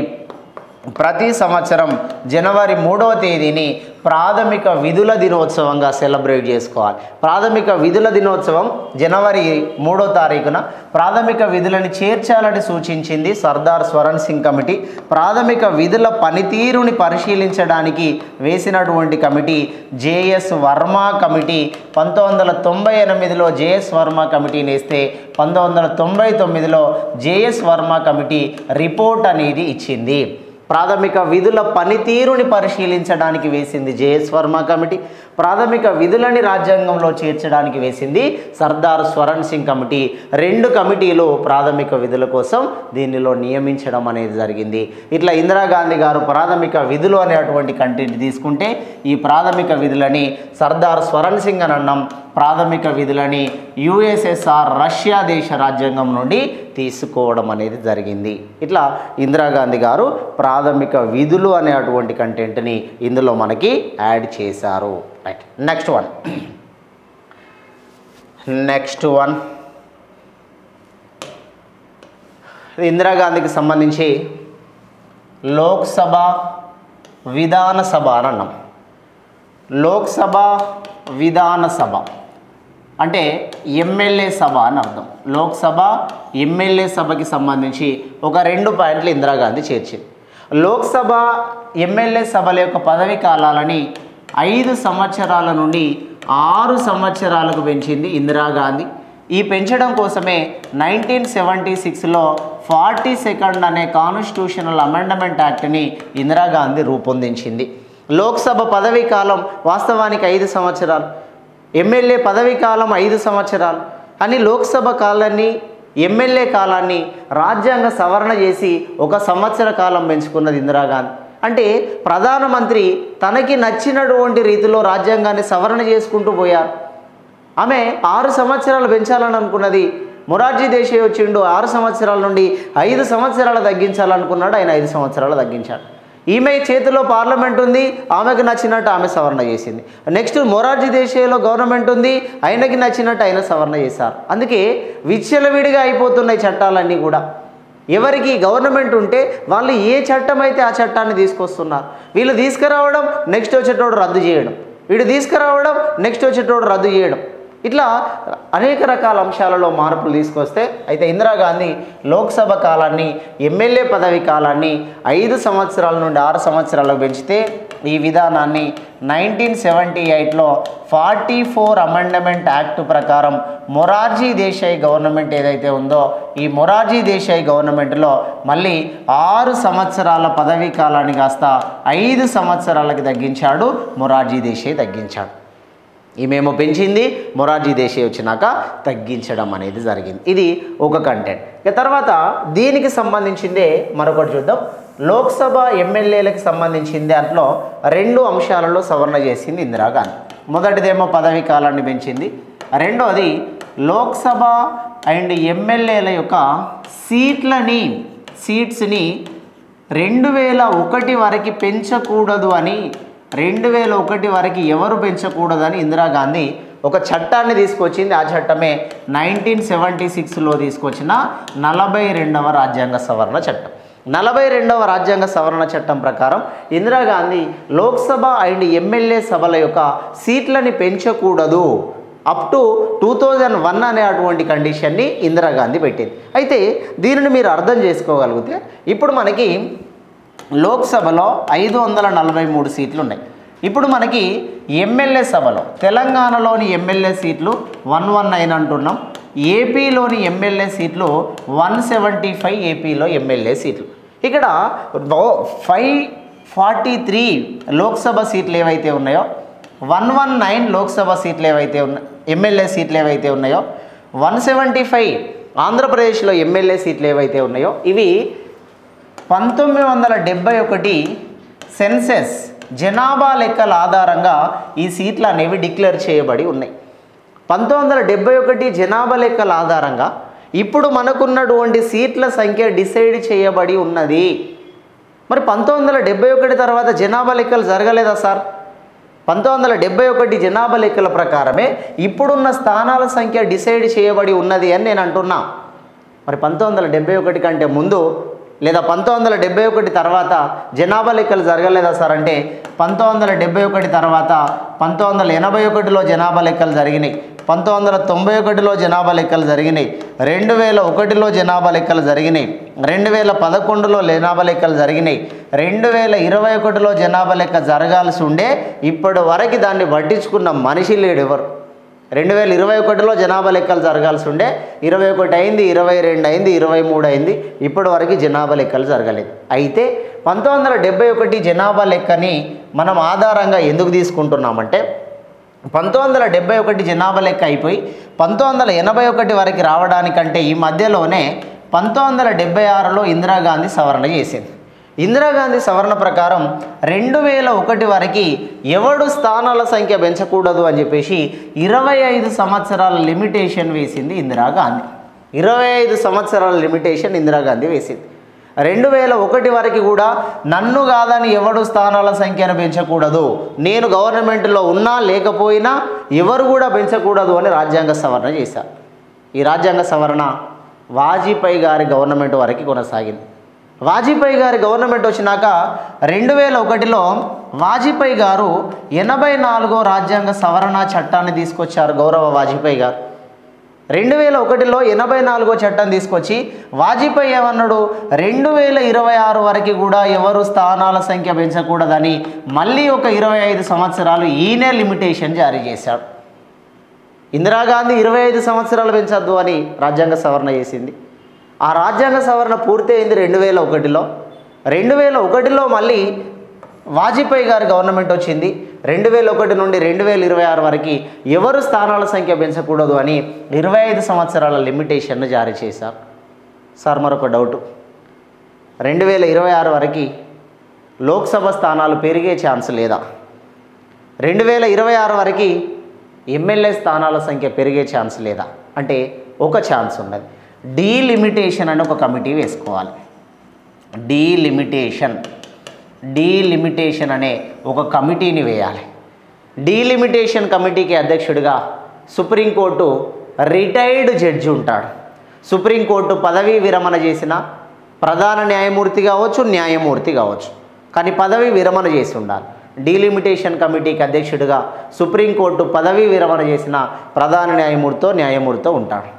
ప్రతి సంవత్సరం జనవరి 3వ తేదీని ప్రాథమిక విధుల దినోత్సవంగా సెలబ్రేట్ చేసుకోవాలి. ప్రాథమిక విధుల దినోత్సవం జనవరి 3వ తారీఖున ప్రాథమిక విధులను చేర్చాలని సూచించింది సర్దార్ స్వరణ్ సింగ్ కమిటీ. ప్రాథమిక విధుల పనితీరుని పరిశీలించడానికి వేసినటువంటి కమిటీ జేఎస్ వర్మ కమిటీ. 1998లో జేఎస్ వర్మ కమిటీని వేస్తే 1999లో జేఎస్ వర్మ కమిటీ రిపోర్ట్ అనేది ఇచ్చింది. ప్రాథమిక విధుల పనితీరుని పరిశీలించడానికి వేసింది జేఎస్ వర్మ కమిటీ. ప్రాథమిక విధులని రాజ్యాంగంలో చేర్చడానికి వేసింది సర్దార్ స్వరణ్ సింగ్ కమిటీ. 2 కమిటీలు ప్రాథమిక విధుల కోసం దీనిలో నియమించడం అనేది జరిగింది. ఇట్లా ఇందిరాగాంధీ గారు ప్రాథమిక విధులు అనేటువంటి కంటెంట్ తీసుకుంటే ఈ ప్రాథమిక విధులని సర్దార్ స్వరణ్ సింగ్ అని అన్నాం. ప్రాథమిక విధులని యుఎస్ఎస్ఆర్ రష్యా దేశ రాజ్యాంగం నుండి తీసుకోవడం అనేది జరిగింది. ఇట్లా ఇందిరాగాంధీ గారు ప్రాథమిక విధులు అనేటువంటి కంటెంట్ని ఇందులో మనకి యాడ్ చేశారు. రైట్. నెక్స్ట్ వన్ ఇందిరాగాంధీకి సంబంధించి లోక్సభ విధానసభ అని అన్నాం. లోక్సభ విధానసభ అంటే ఎమ్మెల్యే సభ అని అర్థం. లోక్సభ ఎమ్మెల్యే సభకి సంబంధించి ఒక 2 పాయింట్లు ఇందిరాగాంధీ చేర్చింది. లోక్సభ ఎమ్మెల్యే సభల యొక్క పదవి కాలాలని 5 సంవత్సరాల నుండి 6 సంవత్సరాలకు పెంచింది ఇందిరాగాంధీ. ఈ పెంచడం కోసమే 1976లో 42nd అనే కాన్స్టిట్యూషనల్ అమెండ్మెంట్ యాక్ట్ని ఇందిరాగాంధీ రూపొందించింది. లోక్సభ పదవీ కాలం వాస్తవానికి 5 సంవత్సరాలు, ఎమ్మెల్యే పదవీ కాలం 5 సంవత్సరాలు అని లోక్సభ కాలాన్ని ఎమ్మెల్యే కాలాన్ని రాజ్యాంగ సవరణ చేసి 1 సంవత్సర కాలం పెంచుకున్నది ఇందిరాగాంధీ. అంటే ప్రధానమంత్రి తనకి నచ్చినటువంటి రీతిలో రాజ్యాంగాన్ని సవరణ చేసుకుంటూ పోయారు. ఆమె 6 సంవత్సరాలు పెంచాలని అనుకున్నది. మొరార్జీ దేశాయ్ వచ్చిండు 6 సంవత్సరాల నుండి 5 సంవత్సరాలు తగ్గించాలనుకున్నాడు, ఆయన 5 సంవత్సరాలు తగ్గించాడు. ఈమె చేతిలో పార్లమెంట్ ఉంది, ఆమెకు నచ్చినట్టు ఆమె సవరణ చేసింది. నెక్స్ట్ మొరార్జీ దేశాయ్లో గవర్నమెంట్ ఉంది, ఆయనకి నచ్చినట్టు ఆయన సవరణ చేశారు. అందుకే విచ్చలవిడిగా అయిపోతున్నాయి చట్టాలన్నీ కూడా. ఎవరికి గవర్నమెంట్ ఉంటే వాళ్ళు ఏ చట్టం అయితే ఆ చట్టాన్ని తీసుకొస్తున్నారు. వీళ్ళు తీసుకురావడం, నెక్స్ట్ వచ్చేటోడు రద్దు చేయడం, వీడు తీసుకురావడం, నెక్స్ట్ వచ్చేటోడు రద్దు చేయడం, ఇట్లా అనేక రకాల అంశాలలో మార్పులు తీసుకొస్తే అయితే ఇందిరాగాంధీ లోక్సభ కాలాన్ని, ఎమ్మెల్యే పదవి కాలాన్ని 5 సంవత్సరాల నుండి 6 సంవత్సరాలకు పెంచితే ఈ విధానాన్ని 1978లో 44 అమెండ్మెంట్ యాక్ట్ ప్రకారం మొరార్జీ దేశాయ్ గవర్నమెంట్ ఏదైతే ఉందో ఈ మొరార్జీ దేశాయ్ గవర్నమెంట్లో మళ్ళీ 6 సంవత్సరాల పదవీ కాలాన్ని కాస్త 5 సంవత్సరాలకు తగ్గించాడు. మొరార్జీ దేశాయ్ తగ్గించాడు. ఈమెమో పెంచింది, మొరార్జీ దేశాయ్ వచ్చినాక తగ్గించడం అనేది జరిగింది. ఇది ఒక కంటెంట్. ఇక తర్వాత దీనికి సంబంధించిందే మరొకటి చూద్దాం. లోక్సభ ఎమ్మెల్యేలకు సంబంధించింది దాంట్లో 2 అంశాలలో సవరణ చేసింది ఇందిరాగాంధీ. మొదటిదేమో పదవీ కాలాన్ని పెంచింది, రెండోది లోక్సభ అండ్ ఎమ్మెల్యేల యొక్క సీట్స్ని 2001 వరకు పెంచకూడదు అని, 2001 వరకు ఎవరు పెంచకూడదని ఇందిరాగాంధీ ఒక చట్టాన్ని తీసుకొచ్చింది. ఆ చట్టమే 1976లో తీసుకొచ్చిన 42వ రాజ్యాంగ సవరణ చట్టం. 42వ రాజ్యాంగ సవరణ చట్టం ప్రకారం ఇందిరాగాంధీ లోక్సభ అండ్ ఎమ్మెల్యే సభల యొక్క సీట్లని పెంచకూడదు అప్ టు 2001 అనే అటువంటి కండిషన్ని ఇందిరాగాంధీ పెట్టింది. అయితే దీనిని మీరు అర్థం చేసుకోగలిగితే ఇప్పుడు మనకి లోక్సభలో 543 సీట్లు ఉన్నాయి. ఇప్పుడు మనకి ఎమ్మెల్యే సభలో తెలంగాణలోని ఎమ్మెల్యే సీట్లు 119 అంటున్నాం, ఏపీలోని ఎమ్మెల్యే సీట్లు 175, ఏపీలో ఎమ్మెల్యే సీట్లు. ఇక్కడ 543 లోక్సభ సీట్లు ఏవైతే ఉన్నాయో, 119 లోక్సభ సీట్లు ఏవైతే ఉన్నాయి, ఎమ్మెల్యే సీట్లు ఏవైతే ఉన్నాయో, 175 ఆంధ్రప్రదేశ్లో ఎమ్మెల్యే సీట్లు ఏవైతే ఉన్నాయో ఇవి 1971 సెన్సెస్ జనాభా లెక్కల ఆధారంగా ఈ సీట్లు అనేవి డిక్లేర్ చేయబడి ఉన్నాయి. 1971 జనాభా లెక్కల ఆధారంగా ఇప్పుడు మనకున్నటువంటి సీట్ల సంఖ్య డిసైడ్ చేయబడి ఉన్నది. మరి 1971 తర్వాత జనాభా లెక్కలు జరగలేదా సార్? 1971 జనాభా లెక్కల ప్రకారమే ఇప్పుడున్న స్థానాల సంఖ్య డిసైడ్ చేయబడి ఉన్నది అని నేను అంటున్నా. మరి 1971 కంటే ముందు లేదా 1971 తర్వాత జనాభా లెక్కలు జరగలేదా సార్ అంటే 1971 తర్వాత 1981లో జనాభా లెక్కలు జరిగినాయి, 1991లో జనాభా లెక్కలు జరిగినాయి, 2001లో జనాభా లెక్కలు జరిగినాయి, 2011లో జనాభా లెక్కలు జరిగినాయి, 2021లో జనాభా లెక్క జరగాల్సి ఉండే ఇప్పటి వరకు దాన్ని పట్టించుకున్న మనిషి లేడు ఎవరు. 2021లో జనాభా లెక్కలు జరగాల్సి ఉండే 21 అయింది, 22 అయింది, 23 అయింది, ఇప్పటి వరకు జనాభా లెక్కలు జరగలేదు. అయితే 1971 జనాభా లెక్కని మనం ఆధారంగా ఎందుకు తీసుకుంటున్నామంటే 1971 జనాభా లెక్క అయిపోయి 1981 వరకు రావడానికంటే ఈ మధ్యలోనే 1976లో ఇందిరాగాంధీ సవరణ చేసింది. ఇందిరాగాంధీ సవరణ ప్రకారం 2001 వరకు ఎవడు స్థానాల సంఖ్య పెంచకూడదు అని చెప్పేసి 25 సంవత్సరాల లిమిటేషన్ వేసింది ఇందిరాగాంధీ. 25 సంవత్సరాల లిమిటేషన్ ఇందిరాగాంధీ వేసింది. 2001 వరకు కూడా నన్ను కాదని ఎవడు స్థానాల సంఖ్యను పెంచకూడదు, నేను గవర్నమెంట్లో ఉన్నా లేకపోయినా ఎవరు కూడా పెంచకూడదు అని రాజ్యాంగ సవరణ చేశారు. ఈ రాజ్యాంగ సవరణ వాజ్పేయి గారి గవర్నమెంట్ వరకు కొనసాగింది. వాజ్పేయి గారి గవర్నమెంట్ వచ్చినాక 2001లో వాజ్పేయి గారు 84వ రాజ్యాంగ సవరణ చట్టాన్ని తీసుకొచ్చారు. గౌరవ వాజ్పేయి గారు 2001లో 84వ చట్టం తీసుకొచ్చి వాజ్పేయి ఏమన్నాడు, 2026 వరకు కూడా ఎవరు స్థానాల సంఖ్య పెంచకూడదని మళ్ళీ ఒక 25 సంవత్సరాలు ఈయనే లిమిటేషన్ జారీ చేశాడు. ఇందిరాగాంధీ 25 సంవత్సరాలు పెంచద్దు అని రాజ్యాంగ సవరణ చేసింది. ఆ రాజ్యాంగ సవరణ పూర్తయింది 2001లో. 2001లో మళ్ళీ వాజ్పేయి గారి గవర్నమెంట్ వచ్చింది. 2001 నుండి 2026 వరకు ఎవరు స్థానాల సంఖ్య పెంచకూడదు అని 25 సంవత్సరాల లిమిటేషన్ను జారీ చేశారు. సార్ మరొక డౌటు, 2026 వరకు లోక్సభ స్థానాలు పెరిగే ఛాన్స్ లేదా? 2026 వరకు ఎమ్మెల్యే స్థానాల సంఖ్య పెరిగే ఛాన్స్ లేదా అంటే ఒక ఛాన్స్ ఉన్నది. డీలిమిటేషన్ అని ఒక కమిటీ వేసుకోవాలి. డీలిమిటేషన్ అనే ఒక కమిటీని వేయాలి. డీలిమిటేషన్ కమిటీకి అధ్యక్షుడిగా సుప్రీంకోర్టు రిటైర్డ్ జడ్జి ఉంటాడు. సుప్రీంకోర్టు పదవీ విరమణ చేసిన ప్రధాన న్యాయమూర్తి కావచ్చు, న్యాయమూర్తి కావచ్చు, కానీ పదవీ విరమణ చేసి ఉండాలి. డీలిమిటేషన్ కమిటీకి అధ్యక్షుడిగా సుప్రీంకోర్టు పదవీ విరమణ చేసిన ప్రధాన న్యాయమూర్తితో ఉంటాడు.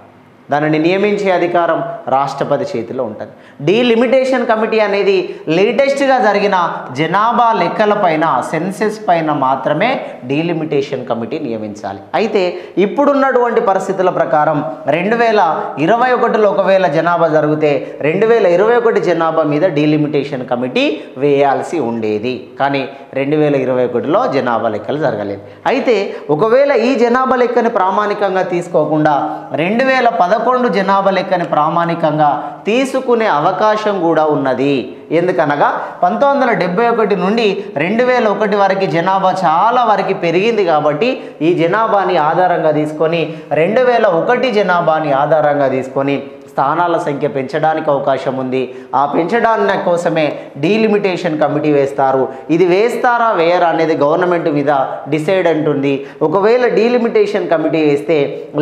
దానిని నియమించే అధికారం రాష్ట్రపతి చేతిలో ఉంటుంది. డీలిమిటేషన్ కమిటీ అనేది లేటెస్ట్గా జరిగిన జనాభా లెక్కలపైన, సెన్సెస్ పైన మాత్రమే డీలిమిటేషన్ కమిటీ నియమించాలి. అయితే ఇప్పుడున్నటువంటి పరిస్థితుల ప్రకారం 2021లో ఒకవేళ జనాభా జరిగితే 2021 జనాభా మీద డీలిమిటేషన్ కమిటీ వేయాల్సి ఉండేది. కానీ 2021లో జనాభా లెక్కలు జరగలేదు. అయితే ఒకవేళ ఈ జనాభా లెక్కని ప్రామాణికంగా తీసుకోకుండా 2011 జనాభా లెక్కని ప్రామాణికంగా తీసుకునే అవకాశం కూడా ఉన్నది. ఎందుకనగా 1971 నుండి 2001 వరకు జనాభా చాలా వరకు పెరిగింది కాబట్టి ఈ జనాభాని ఆధారంగా తీసుకొని 2001 జనాభాని ఆధారంగా తీసుకొని స్థానాల సంఖ్య పెంచడానికి అవకాశం ఉంది. ఆ పెంచడానికి కోసమే డీలిమిటేషన్ కమిటీ వేస్తారు. ఇది వేస్తారా వేయరా అనేది గవర్నమెంట్ మీద డిసైడ్ అంటుంది. ఒకవేళ డీలిమిటేషన్ కమిటీ వేస్తే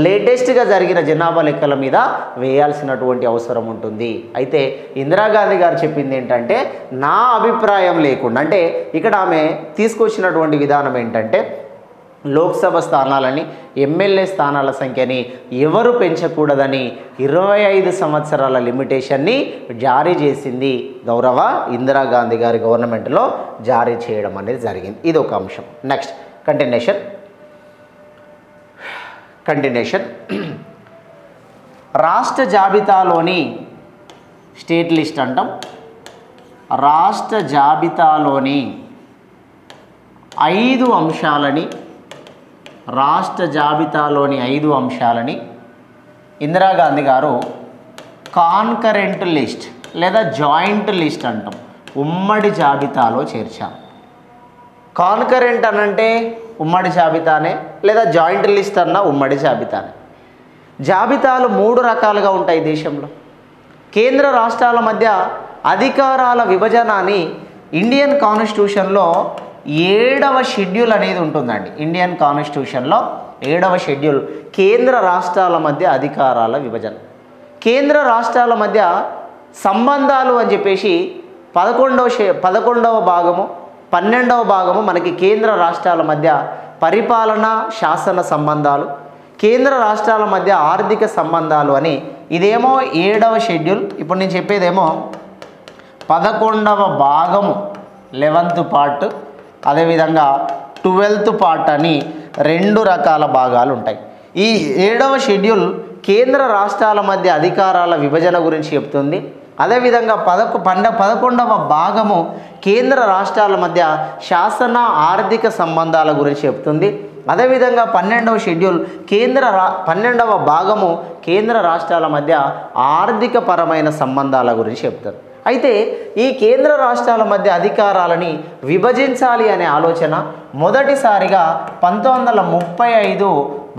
లేటెస్ట్గా జరిగిన జనాభా లెక్కల మీద వేయాల్సినటువంటి అవసరం ఉంటుంది. అయితే ఇందిరాగాంధీ గారు చెప్పింది ఏంటంటే, నా అభిప్రాయం లేకుండా, అంటే ఇక్కడ ఆమె తీసుకొచ్చినటువంటి విధానం ఏంటంటే, లోక్సభ స్థానాలని, ఎమ్మెల్యే స్థానాల సంఖ్యని ఎవరు పెంచకూడదని 25 సంవత్సరాల లిమిటేషన్ని జారీ చేసింది. గౌరవ ఇందిరాగాంధీ గారి గవర్నమెంట్లో జారీ చేయడం అనేది జరిగింది. ఇది ఒక అంశం. నెక్స్ట్ కంటిన్యూషన్ రాష్ట్ర జాబితాలోని స్టేట్ లిస్ట్ అంటాం. రాష్ట్ర జాబితాలోని 5 అంశాలని, రాష్ట్ర జాబితాలోని 5 అంశాలని ఇందిరాగాంధీ గారు కాన్కరెంట్ లిస్ట్ లేదా జాయింట్ లిస్ట్ అంటాం, ఉమ్మడి జాబితాలో చేర్చాం. కాన్కరెంట్ అనంటే ఉమ్మడి జాబితానే, లేదా జాయింట్ లిస్ట్ అన్న ఉమ్మడి జాబితానే. జాబితాలు 3 రకాలుగా ఉంటాయి దేశంలో. కేంద్ర రాష్ట్రాల మధ్య అధికారాల విభజనని ఇండియన్ కాన్స్టిట్యూషన్లో 7వ షెడ్యూల్ అనేది ఉంటుందండి. ఇండియన్ కాన్స్టిట్యూషన్లో 7వ షెడ్యూల్ కేంద్ర రాష్ట్రాల మధ్య అధికారాల విభజన. కేంద్ర రాష్ట్రాల మధ్య సంబంధాలు అని చెప్పేసి 11వ భాగము 12వ భాగము మనకి కేంద్ర రాష్ట్రాల మధ్య పరిపాలన శాసన సంబంధాలు, కేంద్ర రాష్ట్రాల మధ్య ఆర్థిక సంబంధాలు అని. ఇదేమో 7వ షెడ్యూల్. ఇప్పుడు నేను చెప్పేదేమో 11వ భాగము 11th పార్ట్, అదేవిధంగా 12th పార్ట్ అని 2 రకాల భాగాలు ఉంటాయి. ఈ 7వ షెడ్యూల్ కేంద్ర రాష్ట్రాల మధ్య అధికారాల విభజన గురించి చెప్తుంది. అదేవిధంగా 11వ భాగము కేంద్ర రాష్ట్రాల మధ్య శాసన ఆర్థిక సంబంధాల గురించి చెప్తుంది. అదేవిధంగా 12వ షెడ్యూల్ 12వ భాగము కేంద్ర రాష్ట్రాల మధ్య ఆర్థిక పరమైన సంబంధాల గురించి చెప్తుంది. అయితే ఈ కేంద్ర రాష్ట్రాల మధ్య అధికారాలని విభజించాలి అనే ఆలోచన మొదటిసారిగా 1935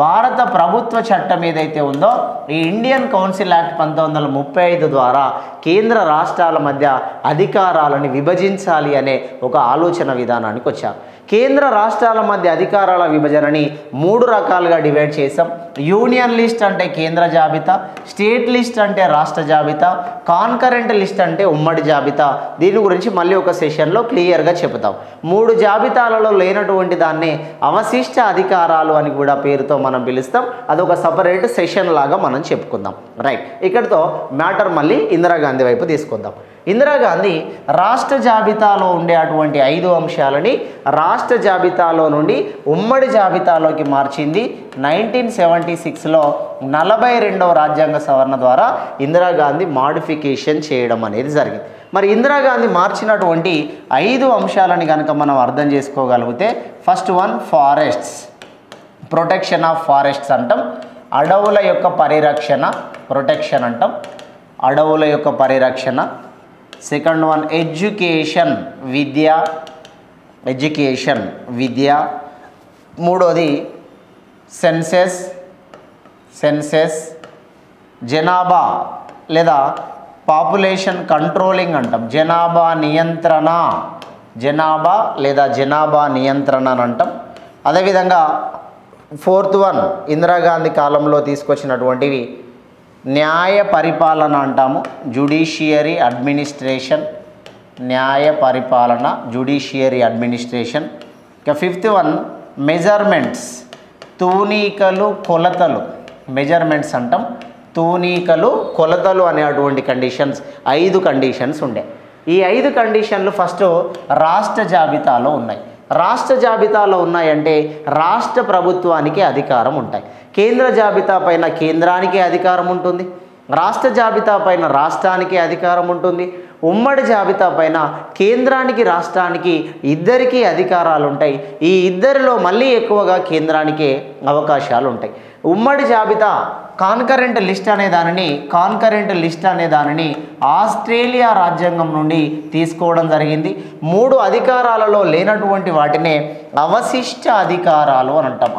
భారత ప్రభుత్వ చట్టం ఏదైతే ఉందో ఈ ఇండియన్ కౌన్సిల్ యాక్ట్ 1935 ద్వారా కేంద్ర రాష్ట్రాల మధ్య అధికారాలను విభజించాలి అనే ఒక ఆలోచన విధానానికి వచ్చారు. కేంద్ర రాష్ట్రాల మధ్య అధికారాల విభజనని 3 రకాలుగా డివైడ్ చేసాం. యూనియన్ లిస్ట్ అంటే కేంద్ర జాబితా, స్టేట్ లిస్ట్ అంటే రాష్ట్ర జాబితా, కాన్కరెంట్ లిస్ట్ అంటే ఉమ్మడి జాబితా. దీని గురించి మళ్ళీ ఒక సెషన్లో క్లియర్గా చెబుతాం. 3 జాబితాలలో లేనటువంటి దాన్ని అవశిష్ట అధికారాలు అని కూడా పేరుతో మనం పిలుస్తాం. అదొక సపరేట్ సెషన్ లాగా మనం చెప్పుకుందాం. రైట్, ఇక్కడితో మ్యాటర్ మళ్ళీ ఇందిరాగాంధీ వైపు తీసుకుందాం. ఇందిరాగాంధీ రాష్ట్ర జాబితాలో ఉండే అటువంటి 5 అంశాలని రాష్ట్ర జాబితాలో నుండి ఉమ్మడి జాబితాలోకి మార్చింది 1976లో 42వ రాజ్యాంగ సవరణ ద్వారా ఇందిరాగాంధీ మాడిఫికేషన్ చేయడం అనేది జరిగింది. మరి ఇందిరాగాంధీ మార్చినటువంటి 5 అంశాలని కనుక మనం అర్థం చేసుకోగలిగితే, first one forests, protection of forests అంటాం. అడవుల యొక్క పరిరక్షణ, ప్రొటెక్షన్ అంటాం, అడవుల యొక్క పరిరక్షణ. సెకండ్ వన్ ఎడ్యుకేషన్ విద్య మూడోది సెన్సెస్ జనాభా లేదా పాపులేషన్ కంట్రోలింగ్ అంటాం, జనాభా నియంత్రణ అని అంటాం. అదేవిధంగా ఫోర్త్ వన్ ఇందిరాగాంధీ కాలంలో తీసుకొచ్చినటువంటివి న్యాయ పరిపాలన అంటాము, జ్యుడిషియరీ అడ్మినిస్ట్రేషన్. ఇక ఫిఫ్త్ వన్ మెజర్మెంట్స్, తూనీకలు కొలతలు, మెజర్మెంట్స్ అంటాం, తూనీకలు కొలతలు అనేటువంటి కండిషన్స్ 5 కండిషన్స్ ఉండే. ఈ 5 కండిషన్లు ఫస్ట్ రాష్ట్ర జాబితాలో ఉన్నాయి. రాష్ట్ర జాబితాలో ఉన్నాయంటే రాష్ట్ర ప్రభుత్వానికి అధికారం ఉంటాయి. కేంద్ర జాబితా పైన కేంద్రానికి అధికారం ఉంటుంది, రాష్ట్ర జాబితా పైన రాష్ట్రానికి అధికారం ఉంటుంది. ఉమ్మడి జాబితా పైన కేంద్రానికి రాష్ట్రానికి ఇద్దరికీ అధికారాలు ఉంటాయి. ఈ ఇద్దరిలో మళ్ళీ ఎక్కువగా కేంద్రానికే అవకాశాలు ఉంటాయి. ఉమ్మడి జాబితా కాన్కరెంట్ లిస్ట్ అనే దానిని ఆస్ట్రేలియా రాజ్యాంగం నుండి తీసుకోవడం జరిగింది. 3 అధికారాలలో లేనటువంటి వాటినే అవశిష్ట అధికారాలు అని అంటాం.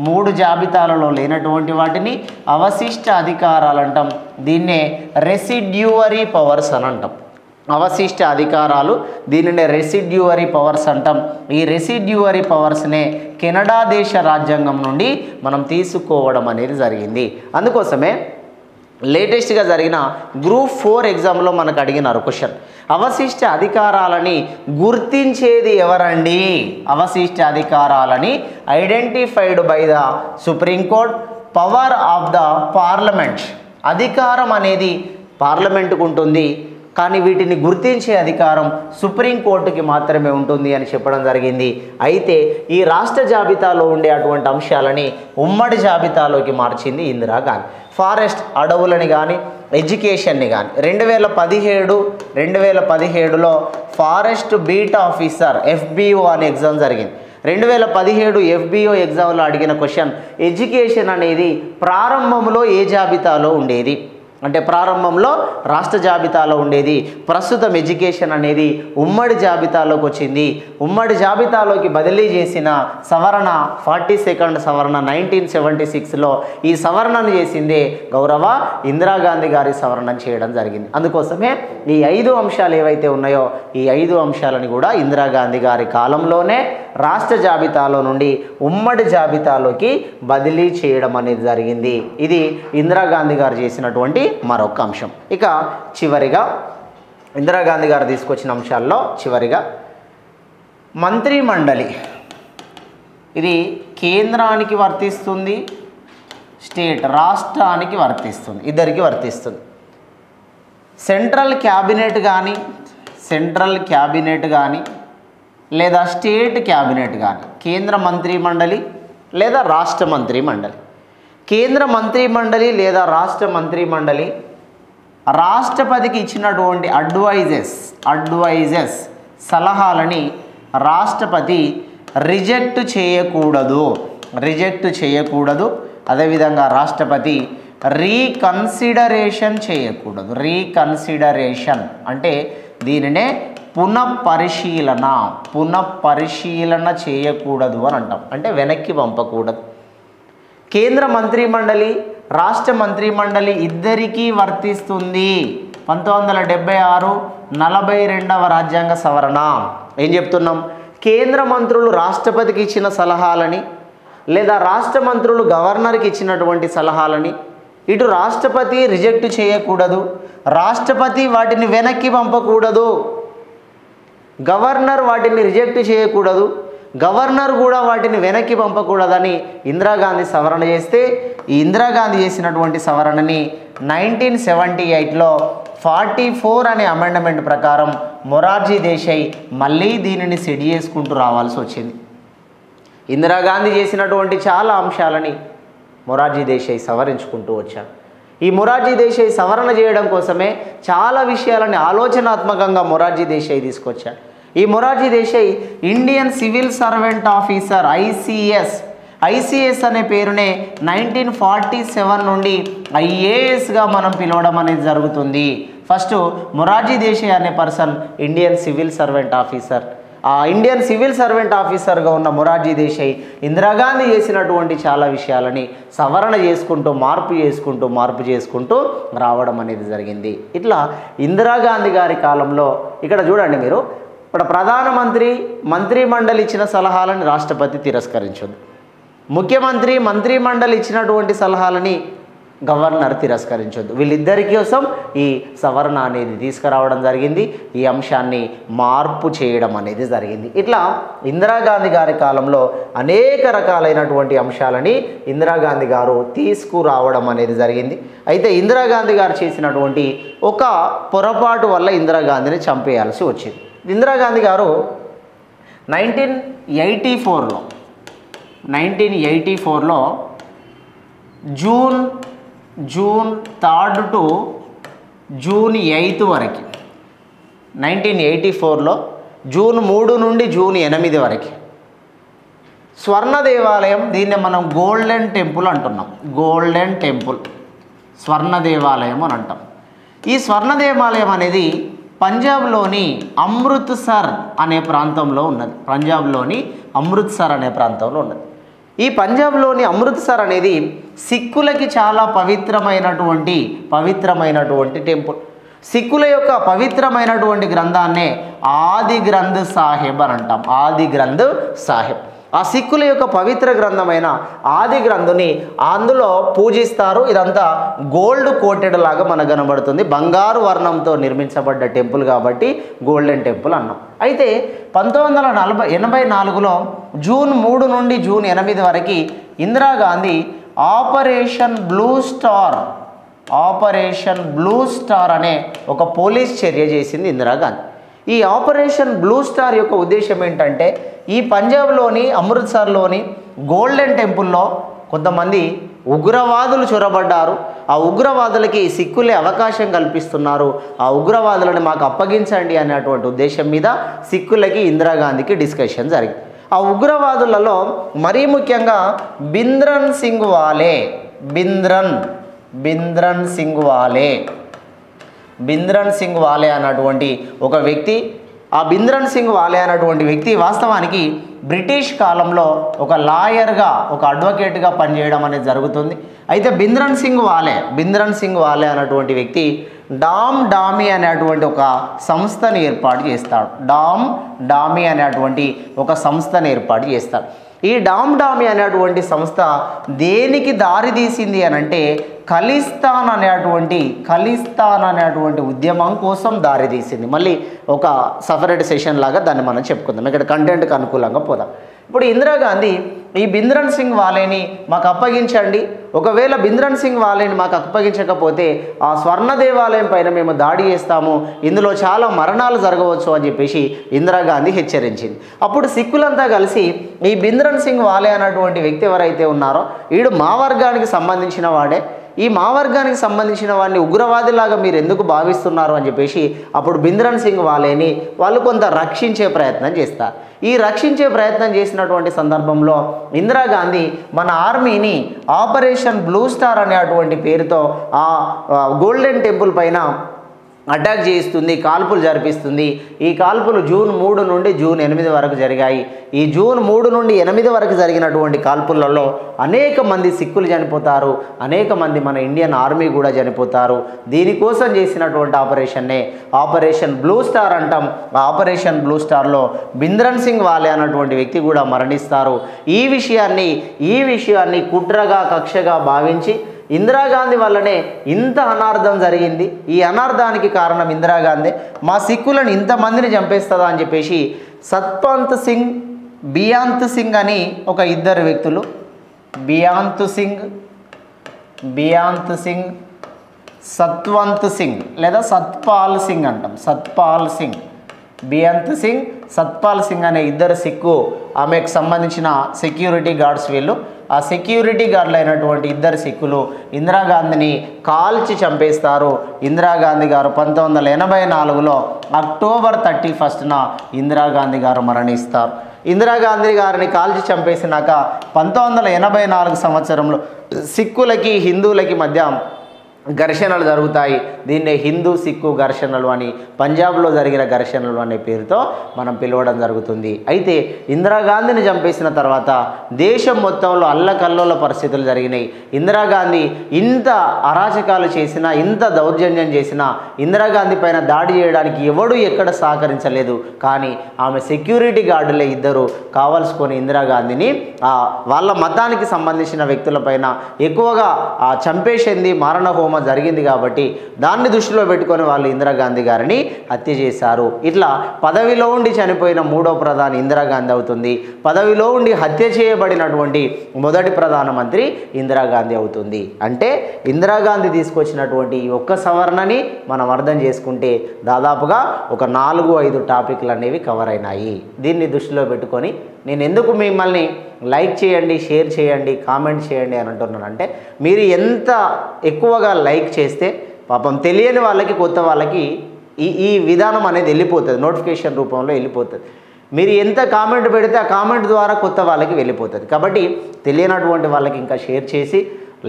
3 జాబితాలలో లేనటువంటి వాటిని అవశిష్ట అధికారాలు అంటాం. దీన్నే రెసిడ్యూవరీ పవర్స్ అని అంటాం. అవశిష్ట అధికారాలు దీనినే రెసిడ్యూవరీ పవర్స్ అంటాం. ఈ రెసిడ్యూవరీ పవర్స్నే కెనడా దేశ రాజ్యాంగం నుండి మనం తీసుకోవడం అనేది జరిగింది. అందుకోసమే లేటెస్ట్గా జరిగిన గ్రూప్ 4 ఎగ్జామ్లో మనకు అడిగినారు క్వశ్చన్, అవశిష్ట అధికారాలని గుర్తించేది ఎవరండి? అవశిష్ట అధికారాలని identified by the supreme court, power of the parliament. అధికారం అనేది పార్లమెంటుకు ఉంటుంది, కానీ వీటిని గుర్తించే అధికారం సుప్రీంకోర్టుకి మాత్రమే ఉంటుంది అని చెప్పడం జరిగింది. అయితే ఈ రాష్ట్ర జాబితాలో ఉండే అటువంటి అంశాలని ఉమ్మడి జాబితాలోకి మార్చింది ఇందిరాగాంధీ. ఫారెస్ట్ అడవులని కానీ ఎడ్యుకేషన్ని కానీ 2017లో ఫారెస్ట్ బీట్ ఆఫీసర్ FBO అనే ఎగ్జామ్ జరిగింది. 2017 FBO ఎగ్జామ్లో అడిగిన క్వశ్చన్, ఎడ్యుకేషన్ అనేది ప్రారంభంలో ఏ జాబితాలో ఉండేది అంటే ప్రారంభంలో రాష్ట్ర జాబితాలో ఉండేది, ప్రస్తుతం ఎడ్యుకేషన్ అనేది ఉమ్మడి జాబితాలోకి వచ్చింది. ఉమ్మడి జాబితాలోకి బదిలీ చేసిన సవరణ 42వ సవరణ 1976లో ఈ సవరణను చేసిందే గౌరవ ఇందిరాగాంధీ గారి సవరణ చేయడం జరిగింది. అందుకోసమే ఈ 5 అంశాలు ఏవైతే ఉన్నాయో ఈ 5 అంశాలను కూడా ఇందిరాగాంధీ గారి కాలంలోనే రాష్ట్ర జాబితాలో నుండి ఉమ్మడి జాబితాలోకి బదిలీ చేయడం అనేది జరిగింది. ఇది ఇందిరాగాంధీ గారు చేసినటువంటి మరొక అంశం. ఇక చివరిగా ఇందిరాగాంధీ గారు తీసుకొచ్చిన అంశాల్లో చివరిగా మంత్రి మండలి. ఇది కేంద్రానికి వర్తిస్తుంది, రాష్ట్రానికి వర్తిస్తుంది, ఇద్దరికి వర్తిస్తుంది. సెంట్రల్ క్యాబినెట్ కానీ లేదా స్టేట్ క్యాబినెట్ కానీ, కేంద్ర మంత్రి మండలి లేదా రాష్ట్ర మంత్రి మండలి. కేంద్ర మంత్రి మండలి లేదా రాష్ట్ర మంత్రి మండలి రాష్ట్రపతికి ఇచ్చినటువంటి అడ్వైజెస్ సలహాలని రాష్ట్రపతి రిజెక్ట్ చేయకూడదు. అదేవిధంగా రాష్ట్రపతి రీకన్సిడరేషన్ అంటే దీనినే పునఃపరిశీలన చేయకూడదు అని అంటాం. అంటే వెనక్కి పంపకూడదు. కేంద్ర మంత్రి మండలి రాష్ట్ర మంత్రి మండలి ఇద్దరికీ వర్తిస్తుంది. 1976 42వ రాజ్యాంగ సవరణ ఏం చెప్తున్నాం? కేంద్ర మంత్రులు రాష్ట్రపతికి ఇచ్చిన సలహాలని లేదా రాష్ట్ర మంత్రులు గవర్నర్కి ఇచ్చినటువంటి సలహాలని ఇటు రాష్ట్రపతి రిజెక్ట్ చేయకూడదు, రాష్ట్రపతి వాటిని వెనక్కి పంపకూడదు, గవర్నర్ వాటిని రిజెక్ట్ చేయకూడదు, గవర్నర్ కూడా వాటిని వెనక్కి పంపకూడదని ఇందిరాగాంధీ సవరణ చేస్తే ఈ ఇందిరాగాంధీ చేసినటువంటి సవరణని 1978లో 44 అనే అమెండ్మెంట్ ప్రకారం మొరార్జీ దేశాయ్ మళ్ళీ దీనిని సెట్ చేసుకుంటూ రావాల్సి వచ్చింది. ఇందిరాగాంధీ చేసినటువంటి చాలా అంశాలని మొరార్జీ దేశాయ్ సవరించుకుంటూ వచ్చారు. ఈ మొరార్జీ దేశాయ్ సవరణ చేయడం కోసమే చాలా విషయాలని ఆలోచనాత్మకంగా మొరార్జీ దేశాయ్ తీసుకొచ్చారు. ఈ Morarji Desai Indian civil servant officer ICS అనే పేరునే 1947 నుండి ఐఏఎస్గా మనం పిలవడం అనేది జరుగుతుంది. ఫస్ట్ మొరార్జీ దేశాయ్ అనే person Indian civil servant officer. ఆ ఇండియన్ సివిల్ సర్వెంట్ ఆఫీసర్గా ఉన్న మొరార్జీ దేశాయ్ ఇందిరాగాంధీ చేసినటువంటి చాలా విషయాలని సవరణ చేసుకుంటూ మార్పు చేసుకుంటూ రావడం అనేది జరిగింది. ఇట్లా ఇందిరాగాంధీ గారి కాలంలో ఇక్కడ చూడండి మీరు, ఇక్కడ ప్రధానమంత్రి మంత్రిమండలి ఇచ్చిన సలహాలని రాష్ట్రపతి తిరస్కరించదు, ముఖ్యమంత్రి మంత్రిమండలి ఇచ్చినటువంటి సలహాలని గవర్నర్ తిరస్కరించొద్దు. వీళ్ళిద్దరి కోసం ఈ సవరణ అనేది తీసుకురావడం జరిగింది, ఈ అంశాన్ని మార్పు చేయడం అనేది జరిగింది. ఇట్లా ఇందిరాగాంధీ గారి కాలంలో అనేక రకాలైనటువంటి అంశాలని ఇందిరాగాంధీ గారు తీసుకురావడం అనేది జరిగింది. అయితే ఇందిరాగాంధీ గారు చేసినటువంటి ఒక పొరపాటు వల్ల ఇందిరాగాంధీని చంపేయాల్సి వచ్చింది. ఇందిరాగాంధీ గారు 1984లో జూన్ 3 టు జూన్ 8 వరకు, 1984లో జూన్ 3 నుండి జూన్ 8 వరకు స్వర్ణ దేవాలయం, దీన్ని మనం గోల్డెన్ టెంపుల్ అంటున్నాం, గోల్డెన్ టెంపుల్ స్వర్ణ దేవాలయం అని అంటాం. ఈ స్వర్ణ దేవాలయం అనేది పంజాబ్లోని అమృత్సర్ అనే ప్రాంతంలో ఉన్నది. పంజాబ్లోని అమృత్సర్ అనే ప్రాంతంలో ఉన్నది. ఈ పంజాబ్లోని అమృత్సర్ అనేది సిక్కులకి చాలా పవిత్రమైనటువంటి టెంపుల్. సిక్కుల యొక్క పవిత్రమైనటువంటి గ్రంథాన్నే ఆది గ్రంథ్ సాహిబ్ అని అంటాం, ఆది గ్రంథ్ సాహిబ్. ఆ సిక్కుల యొక్క పవిత్ర గ్రంథమైన ఆది గ్రంథుని అందులో పూజిస్తారు. ఇదంతా గోల్డ్ కోటెడ్ లాగా మనకు కనబడుతుంది, బంగారు వర్ణంతో నిర్మించబడ్డ టెంపుల్ కాబట్టి గోల్డెన్ టెంపుల్ అన్నాం. అయితే 1984లో జూన్ 3 నుండి జూన్ 8 వరకు ఇందిరాగాంధీ ఆపరేషన్ బ్లూ స్టార్ అనే ఒక పోలీస్ చర్య చేసింది ఇందిరాగాంధీ. ఈ ఆపరేషన్ బ్లూ స్టార్ యొక్క ఉద్దేశం ఏంటంటే, ఈ పంజాబ్లోని అమృత్సర్లోని గోల్డెన్ టెంపుల్లో కొంతమంది ఉగ్రవాదులు చొరబడ్డారు. ఆ ఉగ్రవాదులకి సిక్కులే అవకాశం కల్పిస్తున్నారు, ఆ ఉగ్రవాదులను మాకు అప్పగించండి అనేటువంటి ఉద్దేశం మీద సిక్కులకి ఇందిరాగాంధీకి డిస్కషన్ జరిగింది. ఆ ఉగ్రవాదులలో మరీ ముఖ్యంగా బింద్రన్ సింగ్ వాలే అన్నటువంటి ఒక వ్యక్తి. ఆ బింద్రన్ సింగ్ వాలే అన్నటువంటి వ్యక్తి వాస్తవానికి బ్రిటిష్ కాలంలో ఒక లాయర్గా, ఒక అడ్వకేట్గా పనిచేయడం అనేది జరుగుతుంది. అయితే బింద్రన్ సింగ్ వాలే అన్నటువంటి వ్యక్తి డామీ అనేటువంటి ఒక సంస్థని ఏర్పాటు చేస్తాడు. డామీ అనేటువంటి ఒక సంస్థని ఏర్పాటు చేస్తాడు. ఈ డామీ అనేటువంటి సంస్థ దేనికి దారి తీసింది అని అంటే, ఖలిస్తాన్ అనేటువంటి ఉద్యమం కోసం దారి తీసింది. మళ్ళీ ఒక సపరేట్ సెషన్ లాగా దాన్ని మనం చెప్పుకుందాం, ఇక్కడ కంటెంట్కి అనుకూలంగా పోదాం. ఇప్పుడు ఇందిరాగాంధీ ఈ బింద్రన్ సింగ్ వాలేని మాకు అప్పగించండి, ఒకవేళ బింద్రన్ సింగ్ వాలేని మాకు అప్పగించకపోతే ఆ స్వర్ణ దేవాలయం పైన మేము దాడి చేస్తాము, ఇందులో చాలా మరణాలు జరగవచ్చు అని చెప్పేసి ఇందిరాగాంధీ హెచ్చరించింది. అప్పుడు సిక్కులంతా కలిసి ఈ బింద్రన్ సింగ్ వాలే అన్నటువంటి వ్యక్తి ఎవరైతే ఉన్నారో వీడు మా వర్గానికి సంబంధించిన వాడే, ఈ మా వర్గానికి సంబంధించిన వాడిని ఉగ్రవాదిలాగా మీరు ఎందుకు భావిస్తున్నారు అని చెప్పేసి అప్పుడు బింద్రన్ సింగ్ వాలేని వాళ్ళు కొంత రక్షించే ప్రయత్నం చేస్తారు. ఈ రక్షించే ప్రయత్నం చేసినటువంటి సందర్భంలో ఇందిరాగాంధీ మన ఆర్మీని ఆపరేషన్ బ్లూ స్టార్ అనేటువంటి పేరుతో ఆ గోల్డెన్ టెంపుల్ పైన అటాక్ చేయిస్తుంది, కాల్పులు జరిపిస్తుంది. ఈ కాల్పులు జూన్ 3 నుండి జూన్ 8 వరకు జరిగాయి. ఈ జూన్ 3 నుండి 8 వరకు జరిగినటువంటి కాల్పులలో అనేక మంది సిక్కులు చనిపోతారు, అనేక మంది మన ఇండియన్ ఆర్మీ కూడా చనిపోతారు. దీనికోసం చేసినటువంటి ఆపరేషన్నే ఆపరేషన్ బ్లూ స్టార్ అంటాం. ఆ ఆపరేషన్ బ్లూ స్టార్లో బింద్రన్ సింగ్ వాలే అన్నటువంటి వ్యక్తి కూడా మరణిస్తారు. ఈ విషయాన్ని కుట్రగా, కక్షగా భావించి ఇందిరాగాంధీ వల్లనే ఇంత అనార్థం జరిగింది, ఈ అనార్థానికి కారణం ఇందిరాగాంధీ, మా సిక్కులను ఇంతమందిని చంపేస్తుందా అని చెప్పేసి సత్వంత్ సింగ్, బియాంత్ సింగ్ అని ఒక ఇద్దరు వ్యక్తులు, బియాంత్ సింగ్, సత్వంత్ సింగ్ లేదా సత్పాల్ సింగ్ అంటాం, బియాంత్ సింగ్, సత్పాల్ సింగ్ అనే ఇద్దరు సిక్కు ఆమెకు సంబంధించిన సెక్యూరిటీ గార్డ్స్. వీళ్ళు ఆ సెక్యూరిటీ గార్డులు అయినటువంటి ఇద్దరు సిక్కులు ఇందిరాగాంధీని కాల్చి చంపేస్తారు. ఇందిరాగాంధీ గారు 1984లో అక్టోబర్ 31న ఇందిరాగాంధీ గారు మరణిస్తారు. ఇందిరాగాంధీ గారిని కాల్చి చంపేసినాక 1984 సంవత్సరంలో సిక్కులకి హిందువులకి మధ్య ఘర్షణలు జరుగుతాయి. దీన్నే హిందూ సిక్కు ఘర్షణలు అని, పంజాబ్లో జరిగిన ఘర్షణలు అనే పేరుతో మనం పిలవడం జరుగుతుంది. అయితే ఇందిరాగాంధీని చంపేసిన తర్వాత దేశం మొత్తంలో అల్లకల్లోల పరిస్థితులు జరిగినాయి. ఇందిరాగాంధీ ఇంత అరాచకాలు చేసినా, ఇంత దౌర్జన్యం చేసినా ఇందిరాగాంధీ పైన దాడి చేయడానికి ఎవడు ఎక్కడ సహకరించలేదు. కానీ ఆమె సెక్యూరిటీ గార్డులే ఇద్దరు కావాల్సుకొని ఇందిరాగాంధీని వాళ్ళ మతానికి సంబంధించిన వ్యక్తులపైన ఎక్కువగా చంపేసింది, మారణ హోమం జరిగింది. కాబట్టి దాన్ని దృష్టిలో పెట్టుకొని వాళ్ళు ఇందిరాగాంధీ గారిని హత్య చేశారు. ఇట్లా పదవిలో ఉండి చనిపోయిన మూడో ప్రధాని ఇందిరాగాంధీ అవుతుంది. పదవిలో ఉండి హత్య చేయబడినటువంటి మొదటి ప్రధానమంత్రి ఇందిరాగాంధీ అవుతుంది. అంటే ఇందిరాగాంధీ తీసుకొచ్చినటువంటి ఈ ఒక్క సవరణని మనం అర్థం చేసుకుంటే దాదాపుగా ఒక 4-5 టాపిక్లు అనేవి కవర్ అయినాయి. దీన్ని దృష్టిలో పెట్టుకొని నేను ఎందుకు మిమ్మల్ని లైక్ చేయండి, షేర్ చేయండి, కామెంట్ చేయండి అని అంటున్నానంటే, మీరు ఎంత ఎక్కువగా లైక్ చేస్తే పాపం తెలియని వాళ్ళకి, కొత్త వాళ్ళకి ఈ విధానం అనేది వెళ్ళిపోతుంది, నోటిఫికేషన్ రూపంలో వెళ్ళిపోతుంది. మీరు ఎంత కామెంట్ పెడితే ఆ కామెంట్ ద్వారా కొత్త వాళ్ళకి వెళ్ళిపోతుంది. కాబట్టి తెలియనటువంటి వాళ్ళకి ఇంకా షేర్ చేసి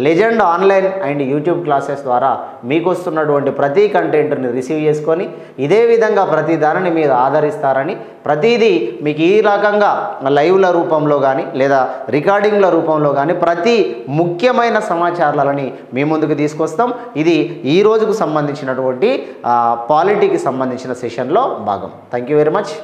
legend online and YouTube classes ద్వారా మీకు వస్తున్నటువంటి ప్రతి కంటెంట్ని రిసీవ్ చేసుకొని ఇదే విధంగా ప్రతి దానిని మీరు ఆదరిస్తారని, ప్రతిదీ మీకు ఈ రకంగా లైవ్ల రూపంలో కానీ లేదా రికార్డింగ్ల రూపంలో కానీ ప్రతి ముఖ్యమైన సమాచారాలని మీ ముందుకు తీసుకొస్తాం. ఇది ఈ రోజుకు సంబంధించినటువంటి పాలిటీకి సంబంధించిన సెషన్లో భాగం. Thank you very much.